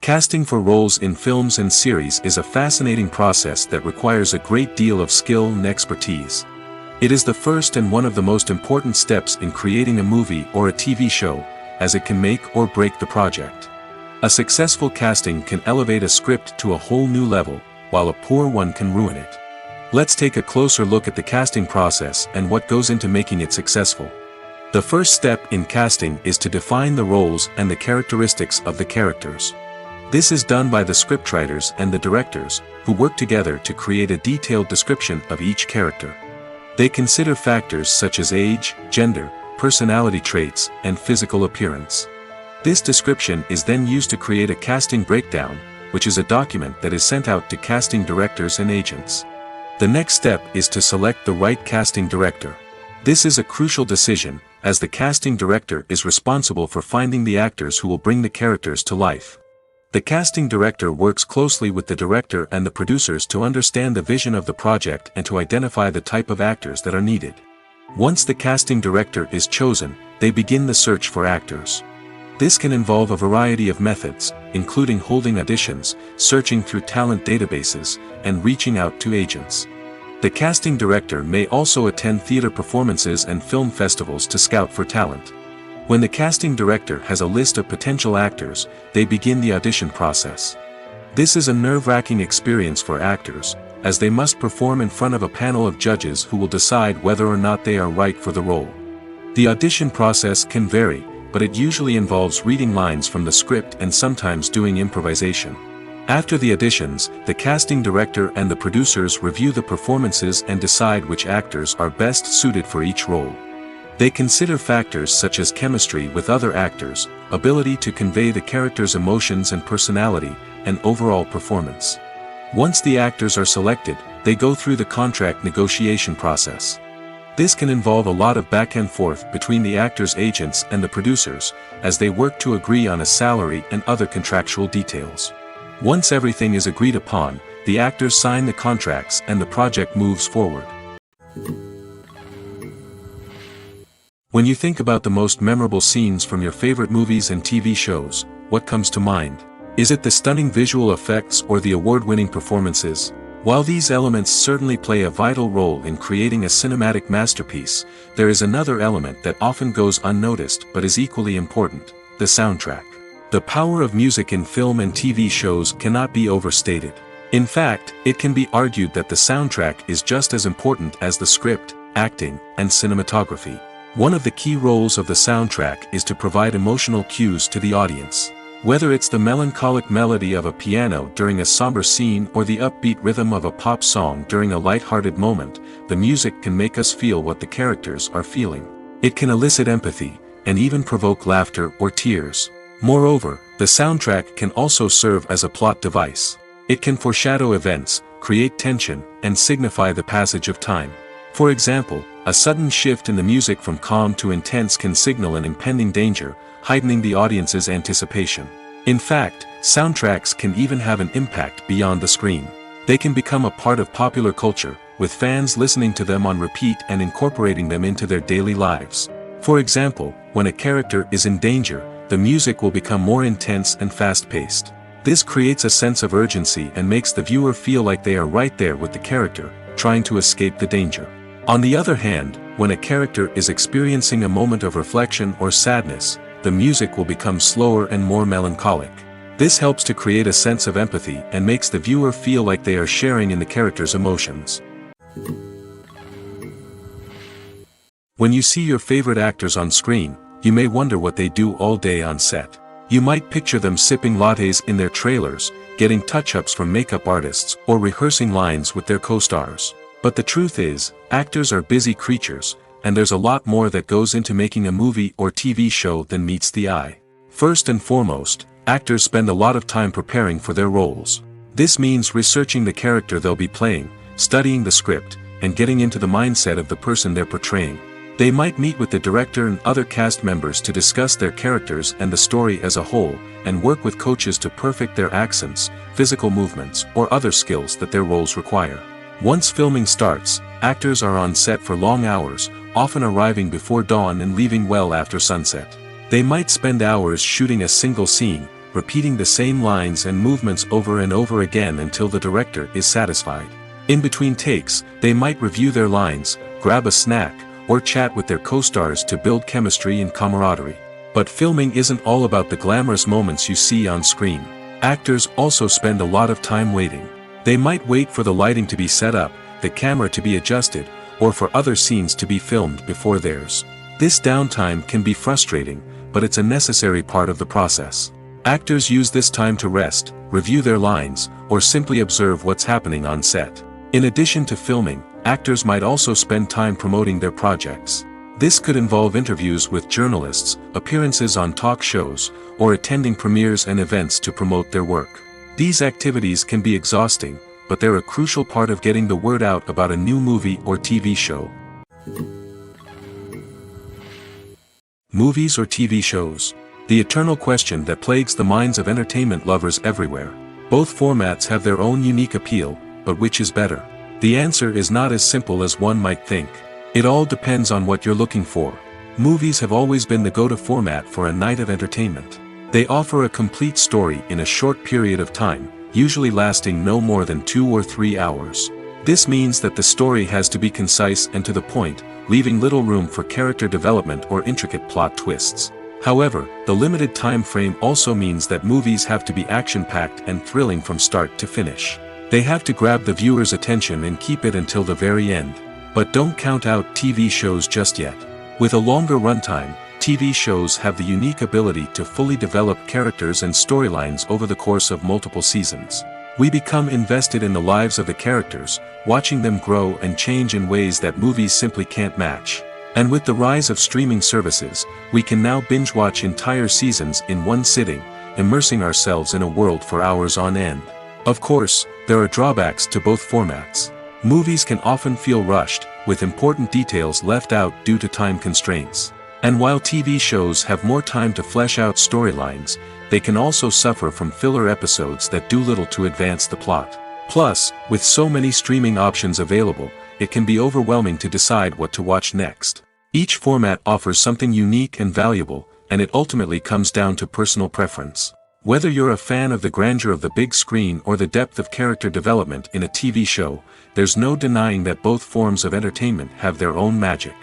Casting for roles in films and series is a fascinating process that requires a great deal of skill and expertise. It is the first and one of the most important steps in creating a movie or a TV show, as it can make or break the project. A successful casting can elevate a script to a whole new level, while a poor one can ruin it. Let's take a closer look at the casting process and what goes into making it successful. The first step in casting is to define the roles and the characteristics of the characters. This is done by the scriptwriters and the directors, who work together to create a detailed description of each character. They consider factors such as age, gender, personality traits, and physical appearance. This description is then used to create a casting breakdown, which is a document that is sent out to casting directors and agents. The next step is to select the right casting director. This is a crucial decision, as the casting director is responsible for finding the actors who will bring the characters to life. The casting director works closely with the director and the producers to understand the vision of the project and to identify the type of actors that are needed. Once the casting director is chosen, they begin the search for actors. This can involve a variety of methods, including holding auditions, searching through talent databases, and reaching out to agents. The casting director may also attend theater performances and film festivals to scout for talent. When the casting director has a list of potential actors, they begin the audition process. This is a nerve-wracking experience for actors, as they must perform in front of a panel of judges who will decide whether or not they are right for the role. The audition process can vary, but it usually involves reading lines from the script and sometimes doing improvisation. After the auditions, the casting director and the producers review the performances and decide which actors are best suited for each role. They consider factors such as chemistry with other actors, ability to convey the character's emotions and personality, and overall performance. Once the actors are selected, they go through the contract negotiation process. This can involve a lot of back and forth between the actors' agents and the producers, as they work to agree on a salary and other contractual details. Once everything is agreed upon, the actors sign the contracts and the project moves forward. When you think about the most memorable scenes from your favorite movies and TV shows, what comes to mind? Is it the stunning visual effects or the award-winning performances? While these elements certainly play a vital role in creating a cinematic masterpiece, there is another element that often goes unnoticed but is equally important: the soundtrack. The power of music in film and TV shows cannot be overstated. In fact, it can be argued that the soundtrack is just as important as the script, acting, and cinematography. One of the key roles of the soundtrack is to provide emotional cues to the audience. Whether it's the melancholic melody of a piano during a somber scene or the upbeat rhythm of a pop song during a light-hearted moment, the music can make us feel what the characters are feeling. It can elicit empathy, and even provoke laughter or tears. Moreover, the soundtrack can also serve as a plot device. It can foreshadow events, create tension, and signify the passage of time. For example, a sudden shift in the music from calm to intense can signal an impending danger, heightening the audience's anticipation. In fact, soundtracks can even have an impact beyond the screen. They can become a part of popular culture, with fans listening to them on repeat and incorporating them into their daily lives. For example, when a character is in danger, the music will become more intense and fast-paced. This creates a sense of urgency and makes the viewer feel like they are right there with the character, trying to escape the danger. On the other hand, when a character is experiencing a moment of reflection or sadness, the music will become slower and more melancholic. This helps to create a sense of empathy and makes the viewer feel like they are sharing in the character's emotions. When you see your favorite actors on screen, you may wonder what they do all day on set. You might picture them sipping lattes in their trailers, getting touch-ups from makeup artists, or rehearsing lines with their co-stars. But the truth is, actors are busy creatures, and there's a lot more that goes into making a movie or TV show than meets the eye. First and foremost, actors spend a lot of time preparing for their roles. This means researching the character they'll be playing, studying the script, and getting into the mindset of the person they're portraying. They might meet with the director and other cast members to discuss their characters and the story as a whole, and work with coaches to perfect their accents, physical movements, or other skills that their roles require. Once filming starts, actors are on set for long hours, often arriving before dawn and leaving well after sunset. They might spend hours shooting a single scene, repeating the same lines and movements over and over again until the director is satisfied. In between takes, they might review their lines, grab a snack, or chat with their co-stars to build chemistry and camaraderie. But filming isn't all about the glamorous moments you see on screen. Actors also spend a lot of time waiting. They might wait for the lighting to be set up, the camera to be adjusted, or for other scenes to be filmed before theirs. This downtime can be frustrating, but it's a necessary part of the process. Actors use this time to rest, review their lines, or simply observe what's happening on set. In addition to filming, actors might also spend time promoting their projects. This could involve interviews with journalists, appearances on talk shows, or attending premieres and events to promote their work. These activities can be exhausting, but they're a crucial part of getting the word out about a new movie or TV show. Movies or TV shows? The eternal question that plagues the minds of entertainment lovers everywhere. Both formats have their own unique appeal, but which is better? The answer is not as simple as one might think. It all depends on what you're looking for. Movies have always been the go-to format for a night of entertainment. They offer a complete story in a short period of time, usually lasting no more than 2 or 3 hours. This means that the story has to be concise and to the point, leaving little room for character development or intricate plot twists. However, the limited time frame also means that movies have to be action-packed and thrilling from start to finish. They have to grab the viewer's attention and keep it until the very end. But don't count out TV shows just yet. With a longer runtime, TV shows have the unique ability to fully develop characters and storylines over the course of multiple seasons. We become invested in the lives of the characters, watching them grow and change in ways that movies simply can't match. And with the rise of streaming services, we can now binge-watch entire seasons in one sitting, immersing ourselves in a world for hours on end. Of course, there are drawbacks to both formats. Movies can often feel rushed, with important details left out due to time constraints. And while TV shows have more time to flesh out storylines, they can also suffer from filler episodes that do little to advance the plot. Plus, with so many streaming options available, it can be overwhelming to decide what to watch next. Each format offers something unique and valuable, and it ultimately comes down to personal preference. Whether you're a fan of the grandeur of the big screen or the depth of character development in a TV show, there's no denying that both forms of entertainment have their own magic.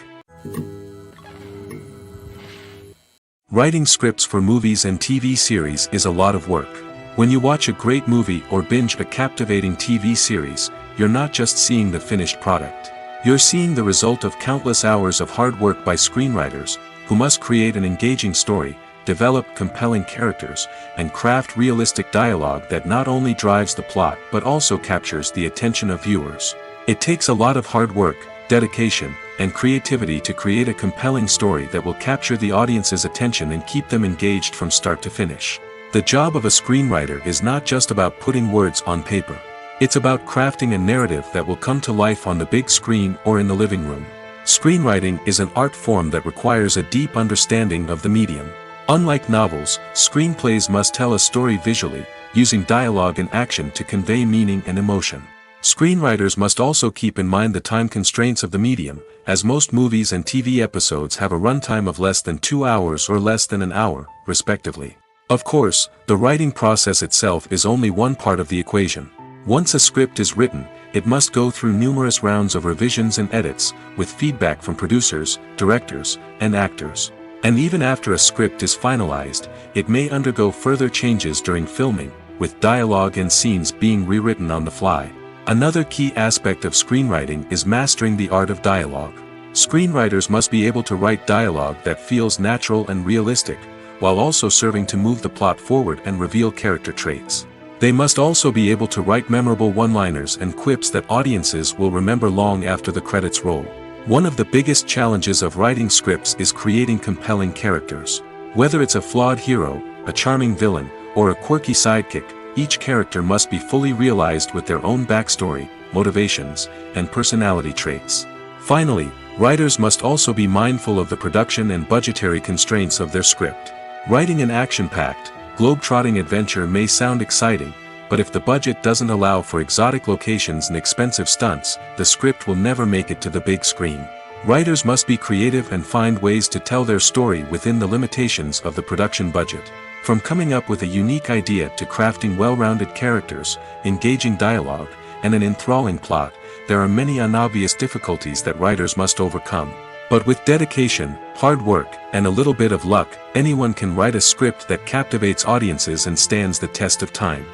Writing scripts for movies and TV series is a lot of work. When you watch a great movie or binge a captivating TV series, you're not just seeing the finished product. You're seeing the result of countless hours of hard work by screenwriters, who must create an engaging story, develop compelling characters, and craft realistic dialogue that not only drives the plot but also captures the attention of viewers. It takes a lot of hard work, dedication, and creativity to create a compelling story that will capture the audience's attention and keep them engaged from start to finish. The job of a screenwriter is not just about putting words on paper. It's about crafting a narrative that will come to life on the big screen or in the living room. Screenwriting is an art form that requires a deep understanding of the medium. Unlike novels, screenplays must tell a story visually, using dialogue and action to convey meaning and emotion. Screenwriters must also keep in mind the time constraints of the medium, as most movies and TV episodes have a runtime of less than 2 hours or less than an hour, respectively. Of course, the writing process itself is only one part of the equation. Once a script is written, it must go through numerous rounds of revisions and edits, with feedback from producers, directors, and actors. And even after a script is finalized, it may undergo further changes during filming, with dialogue and scenes being rewritten on the fly. Another key aspect of screenwriting is mastering the art of dialogue. Screenwriters must be able to write dialogue that feels natural and realistic, while also serving to move the plot forward and reveal character traits. They must also be able to write memorable one-liners and quips that audiences will remember long after the credits roll. One of the biggest challenges of writing scripts is creating compelling characters. Whether it's a flawed hero, a charming villain, or a quirky sidekick, each character must be fully realized with their own backstory, motivations, and personality traits. Finally, writers must also be mindful of the production and budgetary constraints of their script. Writing an action-packed, globe-trotting adventure may sound exciting, but if the budget doesn't allow for exotic locations and expensive stunts, the script will never make it to the big screen. Writers must be creative and find ways to tell their story within the limitations of the production budget. From coming up with a unique idea to crafting well-rounded characters, engaging dialogue, and an enthralling plot, there are many unobvious difficulties that writers must overcome. But with dedication, hard work, and a little bit of luck, anyone can write a script that captivates audiences and stands the test of time.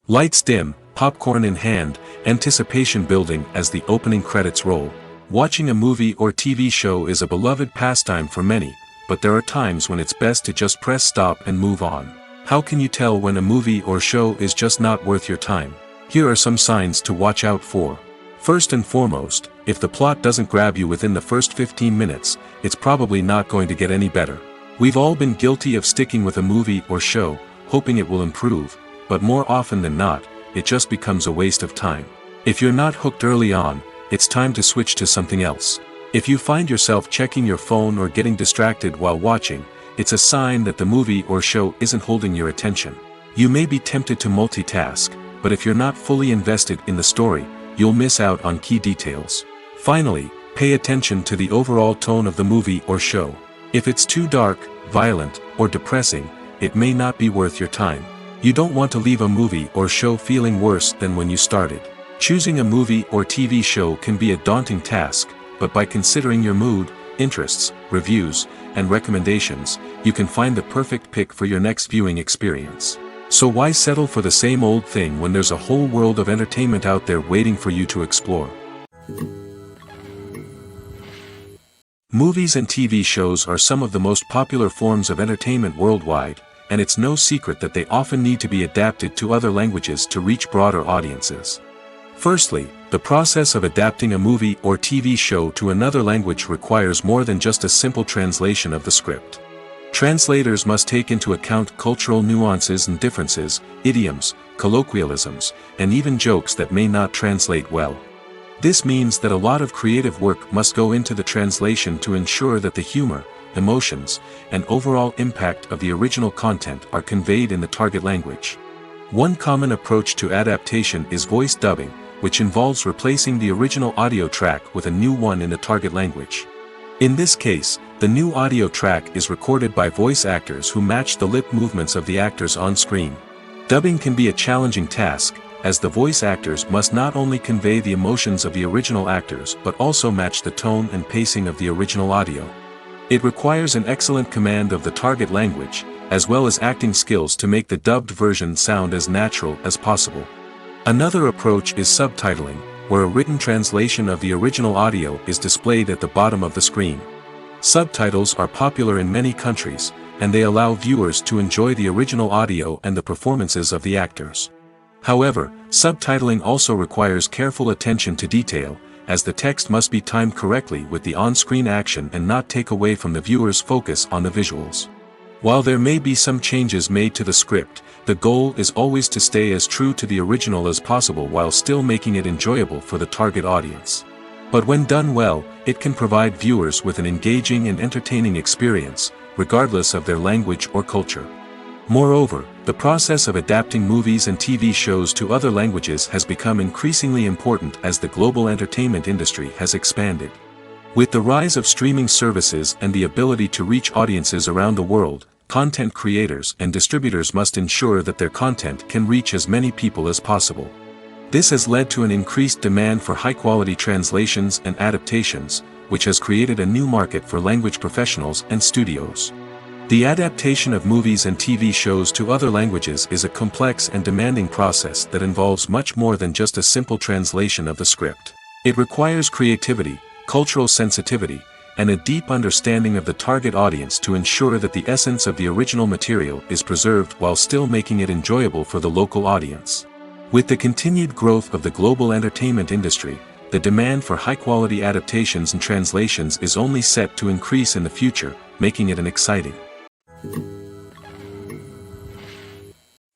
Lights dim, popcorn in hand, anticipation building as the opening credits roll. Watching a movie or TV show is a beloved pastime for many, but there are times when it's best to just press stop and move on. How can you tell when a movie or show is just not worth your time? Here are some signs to watch out for. First and foremost, if the plot doesn't grab you within the first 15 minutes, it's probably not going to get any better. We've all been guilty of sticking with a movie or show, hoping it will improve, but more often than not, it just becomes a waste of time. If you're not hooked early on, it's time to switch to something else. If you find yourself checking your phone or getting distracted while watching, it's a sign that the movie or show isn't holding your attention. You may be tempted to multitask, but if you're not fully invested in the story, you'll miss out on key details. Finally, pay attention to the overall tone of the movie or show. If it's too dark, violent, or depressing, it may not be worth your time. You don't want to leave a movie or show feeling worse than when you started. Choosing a movie or TV show can be a daunting task, but by considering your mood, interests, reviews, and recommendations, you can find the perfect pick for your next viewing experience. So why settle for the same old thing when there's a whole world of entertainment out there waiting for you to explore? Movies and TV shows are some of the most popular forms of entertainment worldwide, and it's no secret that they often need to be adapted to other languages to reach broader audiences. Firstly, the process of adapting a movie or TV show to another language requires more than just a simple translation of the script. Translators must take into account cultural nuances and differences, idioms, colloquialisms, and even jokes that may not translate well. This means that a lot of creative work must go into the translation to ensure that the humor, emotions, and overall impact of the original content are conveyed in the target language. One common approach to adaptation is voice dubbing, which involves replacing the original audio track with a new one in the target language. In this case, the new audio track is recorded by voice actors who match the lip movements of the actors on screen. Dubbing can be a challenging task, as the voice actors must not only convey the emotions of the original actors but also match the tone and pacing of the original audio. It requires an excellent command of the target language, as well as acting skills to make the dubbed version sound as natural as possible. Another approach is subtitling, where a written translation of the original audio is displayed at the bottom of the screen. Subtitles are popular in many countries, and they allow viewers to enjoy the original audio and the performances of the actors. However, subtitling also requires careful attention to detail, as the text must be timed correctly with the on-screen action and not take away from the viewer's focus on the visuals. While there may be some changes made to the script, the goal is always to stay as true to the original as possible while still making it enjoyable for the target audience. But when done well, it can provide viewers with an engaging and entertaining experience, regardless of their language or culture. Moreover, the process of adapting movies and TV shows to other languages has become increasingly important as the global entertainment industry has expanded. With the rise of streaming services and the ability to reach audiences around the world, content creators and distributors must ensure that their content can reach as many people as possible. This has led to an increased demand for high-quality translations and adaptations, which has created a new market for language professionals and studios. The adaptation of movies and TV shows to other languages is a complex and demanding process that involves much more than just a simple translation of the script. It requires creativity, cultural sensitivity, and a deep understanding of the target audience to ensure that the essence of the original material is preserved while still making it enjoyable for the local audience. With the continued growth of the global entertainment industry, the demand for high-quality adaptations and translations is only set to increase in the future, making it an exciting.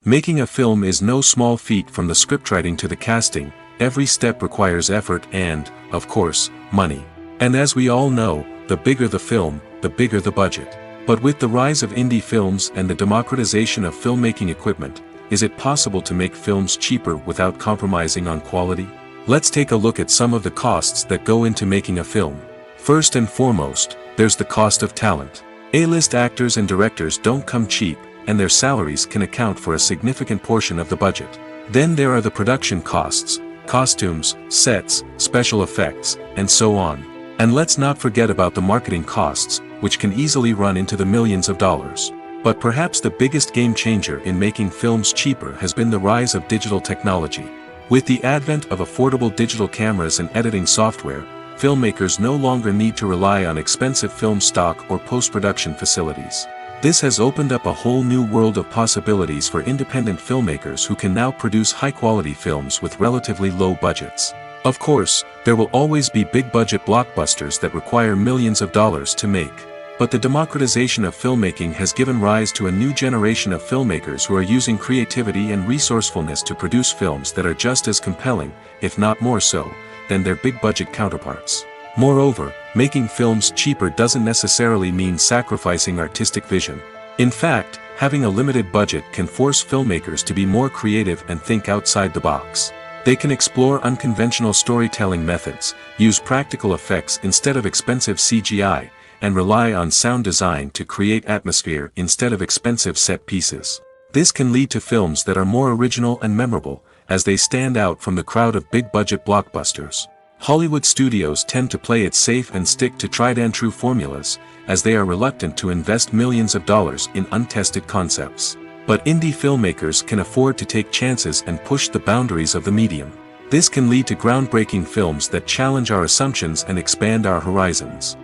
Making a film is no small feat. From the scriptwriting to the casting, every step requires effort and, of course, money. And as we all know, the bigger the film, the bigger the budget. But with the rise of indie films and the democratization of filmmaking equipment, is it possible to make films cheaper without compromising on quality? Let's take a look at some of the costs that go into making a film. First and foremost, there's the cost of talent. A-list actors and directors don't come cheap, and their salaries can account for a significant portion of the budget. Then there are the production costs, costumes, sets, special effects, and so on. And let's not forget about the marketing costs, which can easily run into the millions of dollars. But perhaps the biggest game changer in making films cheaper has been the rise of digital technology. With the advent of affordable digital cameras and editing software, filmmakers no longer need to rely on expensive film stock or post-production facilities. This has opened up a whole new world of possibilities for independent filmmakers who can now produce high-quality films with relatively low budgets. Of course, there will always be big-budget blockbusters that require millions of dollars to make. But the democratization of filmmaking has given rise to a new generation of filmmakers who are using creativity and resourcefulness to produce films that are just as compelling, if not more so, than their big-budget counterparts. Moreover, making films cheaper doesn't necessarily mean sacrificing artistic vision. In fact, having a limited budget can force filmmakers to be more creative and think outside the box. They can explore unconventional storytelling methods, use practical effects instead of expensive CGI, and rely on sound design to create atmosphere instead of expensive set pieces. This can lead to films that are more original and memorable, as they stand out from the crowd of big-budget blockbusters. Hollywood studios tend to play it safe and stick to tried-and-true formulas, as they are reluctant to invest millions of dollars in untested concepts. But indie filmmakers can afford to take chances and push the boundaries of the medium. This can lead to groundbreaking films that challenge our assumptions and expand our horizons.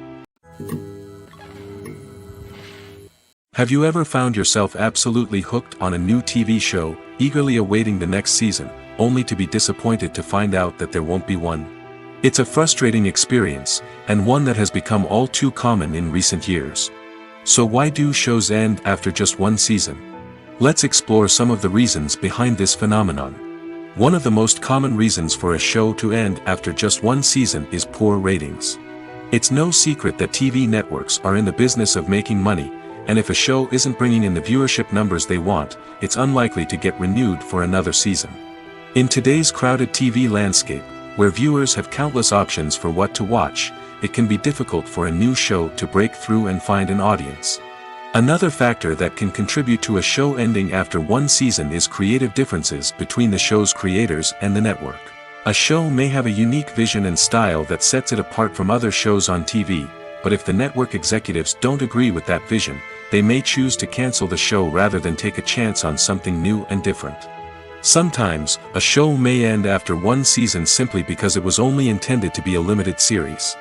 Have you ever found yourself absolutely hooked on a new TV show, eagerly awaiting the next season, only to be disappointed to find out that there won't be one? It's a frustrating experience, and one that has become all too common in recent years. So why do shows end after just one season? Let's explore some of the reasons behind this phenomenon. One of the most common reasons for a show to end after just one season is poor ratings. It's no secret that TV networks are in the business of making money, and if a show isn't bringing in the viewership numbers they want, it's unlikely to get renewed for another season. In today's crowded TV landscape, where viewers have countless options for what to watch, it can be difficult for a new show to break through and find an audience. Another factor that can contribute to a show ending after one season is creative differences between the show's creators and the network. A show may have a unique vision and style that sets it apart from other shows on TV, but if the network executives don't agree with that vision, they may choose to cancel the show rather than take a chance on something new and different. Sometimes, a show may end after one season simply because it was only intended to be a limited series.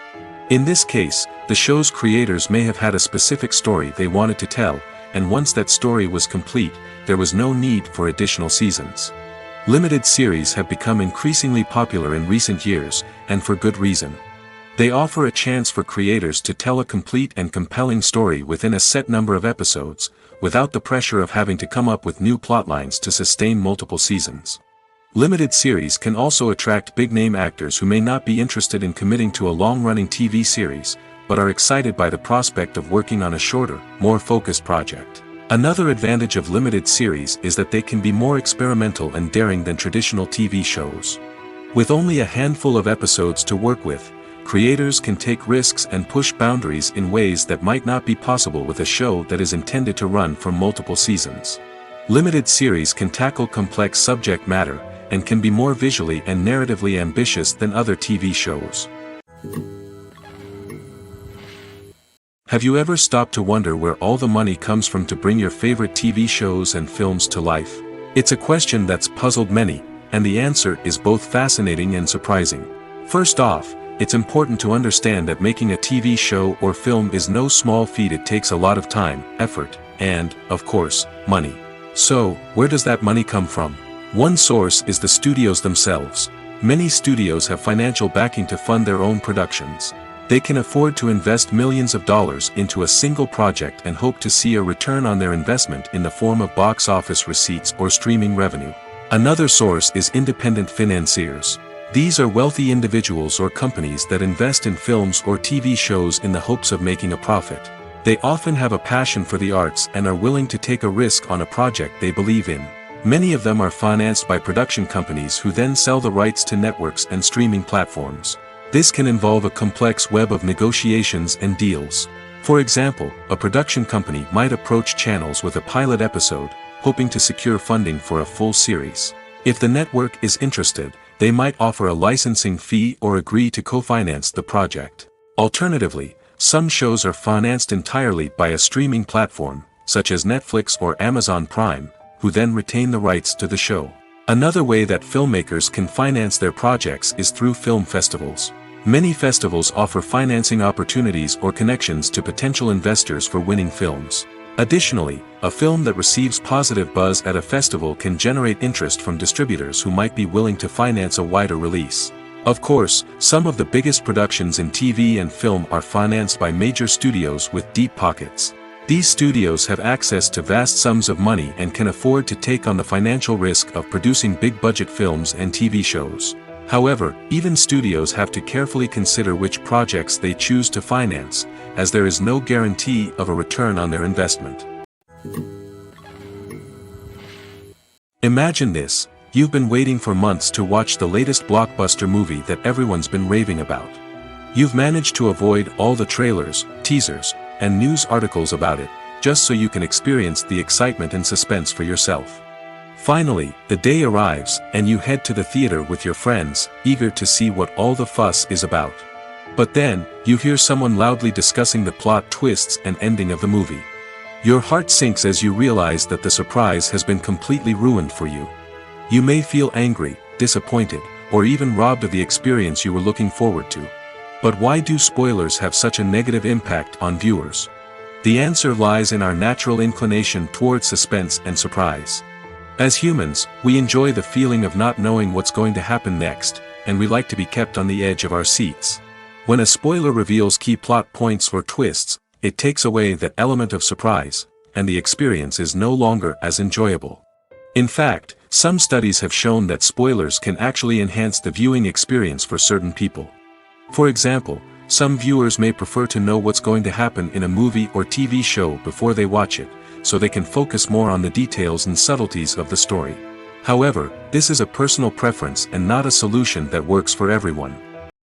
In this case, the show's creators may have had a specific story they wanted to tell, and once that story was complete, there was no need for additional seasons. Limited series have become increasingly popular in recent years, and for good reason. They offer a chance for creators to tell a complete and compelling story within a set number of episodes, without the pressure of having to come up with new plotlines to sustain multiple seasons. Limited series can also attract big-name actors who may not be interested in committing to a long-running TV series, but are excited by the prospect of working on a shorter, more focused project. Another advantage of limited series is that they can be more experimental and daring than traditional TV shows. With only a handful of episodes to work with, creators can take risks and push boundaries in ways that might not be possible with a show that is intended to run for multiple seasons. Limited series can tackle complex subject matter, and can be more visually and narratively ambitious than other TV shows. Have you ever stopped to wonder where all the money comes from to bring your favorite TV shows and films to life? It's a question that's puzzled many, and the answer is both fascinating and surprising. First off, it's important to understand that making a TV show or film is no small feat. It takes a lot of time, effort, and, of course, money. So, where does that money come from? One source is the studios themselves. Many studios have financial backing to fund their own productions. They can afford to invest millions of dollars into a single project and hope to see a return on their investment in the form of box office receipts or streaming revenue. Another source is independent financiers. These are wealthy individuals or companies that invest in films or TV shows in the hopes of making a profit. They often have a passion for the arts and are willing to take a risk on a project they believe in. Many of them are financed by production companies who then sell the rights to networks and streaming platforms. This can involve a complex web of negotiations and deals. For example, a production company might approach channels with a pilot episode, hoping to secure funding for a full series. If the network is interested, they might offer a licensing fee or agree to co-finance the project. Alternatively, some shows are financed entirely by a streaming platform, such as Netflix or Amazon Prime, who then retain the rights to the show. Another way that filmmakers can finance their projects is through film festivals. Many festivals offer financing opportunities or connections to potential investors for winning films. Additionally, a film that receives positive buzz at a festival can generate interest from distributors who might be willing to finance a wider release. Of course, some of the biggest productions in TV and film are financed by major studios with deep pockets. These studios have access to vast sums of money and can afford to take on the financial risk of producing big-budget films and TV shows. However, even studios have to carefully consider which projects they choose to finance, as there is no guarantee of a return on their investment. Imagine this: you've been waiting for months to watch the latest blockbuster movie that everyone's been raving about. You've managed to avoid all the trailers, teasers, and news articles about it, just so you can experience the excitement and suspense for yourself. Finally, the day arrives, and you head to the theater with your friends, eager to see what all the fuss is about. But then, you hear someone loudly discussing the plot twists and ending of the movie. Your heart sinks as you realize that the surprise has been completely ruined for you. You may feel angry, disappointed, or even robbed of the experience you were looking forward to. But why do spoilers have such a negative impact on viewers? The answer lies in our natural inclination toward suspense and surprise. As humans, we enjoy the feeling of not knowing what's going to happen next, and we like to be kept on the edge of our seats. When a spoiler reveals key plot points or twists, it takes away that element of surprise, and the experience is no longer as enjoyable. In fact, some studies have shown that spoilers can actually enhance the viewing experience for certain people. For example, some viewers may prefer to know what's going to happen in a movie or TV show before they watch it, so they can focus more on the details and subtleties of the story. However, this is a personal preference and not a solution that works for everyone.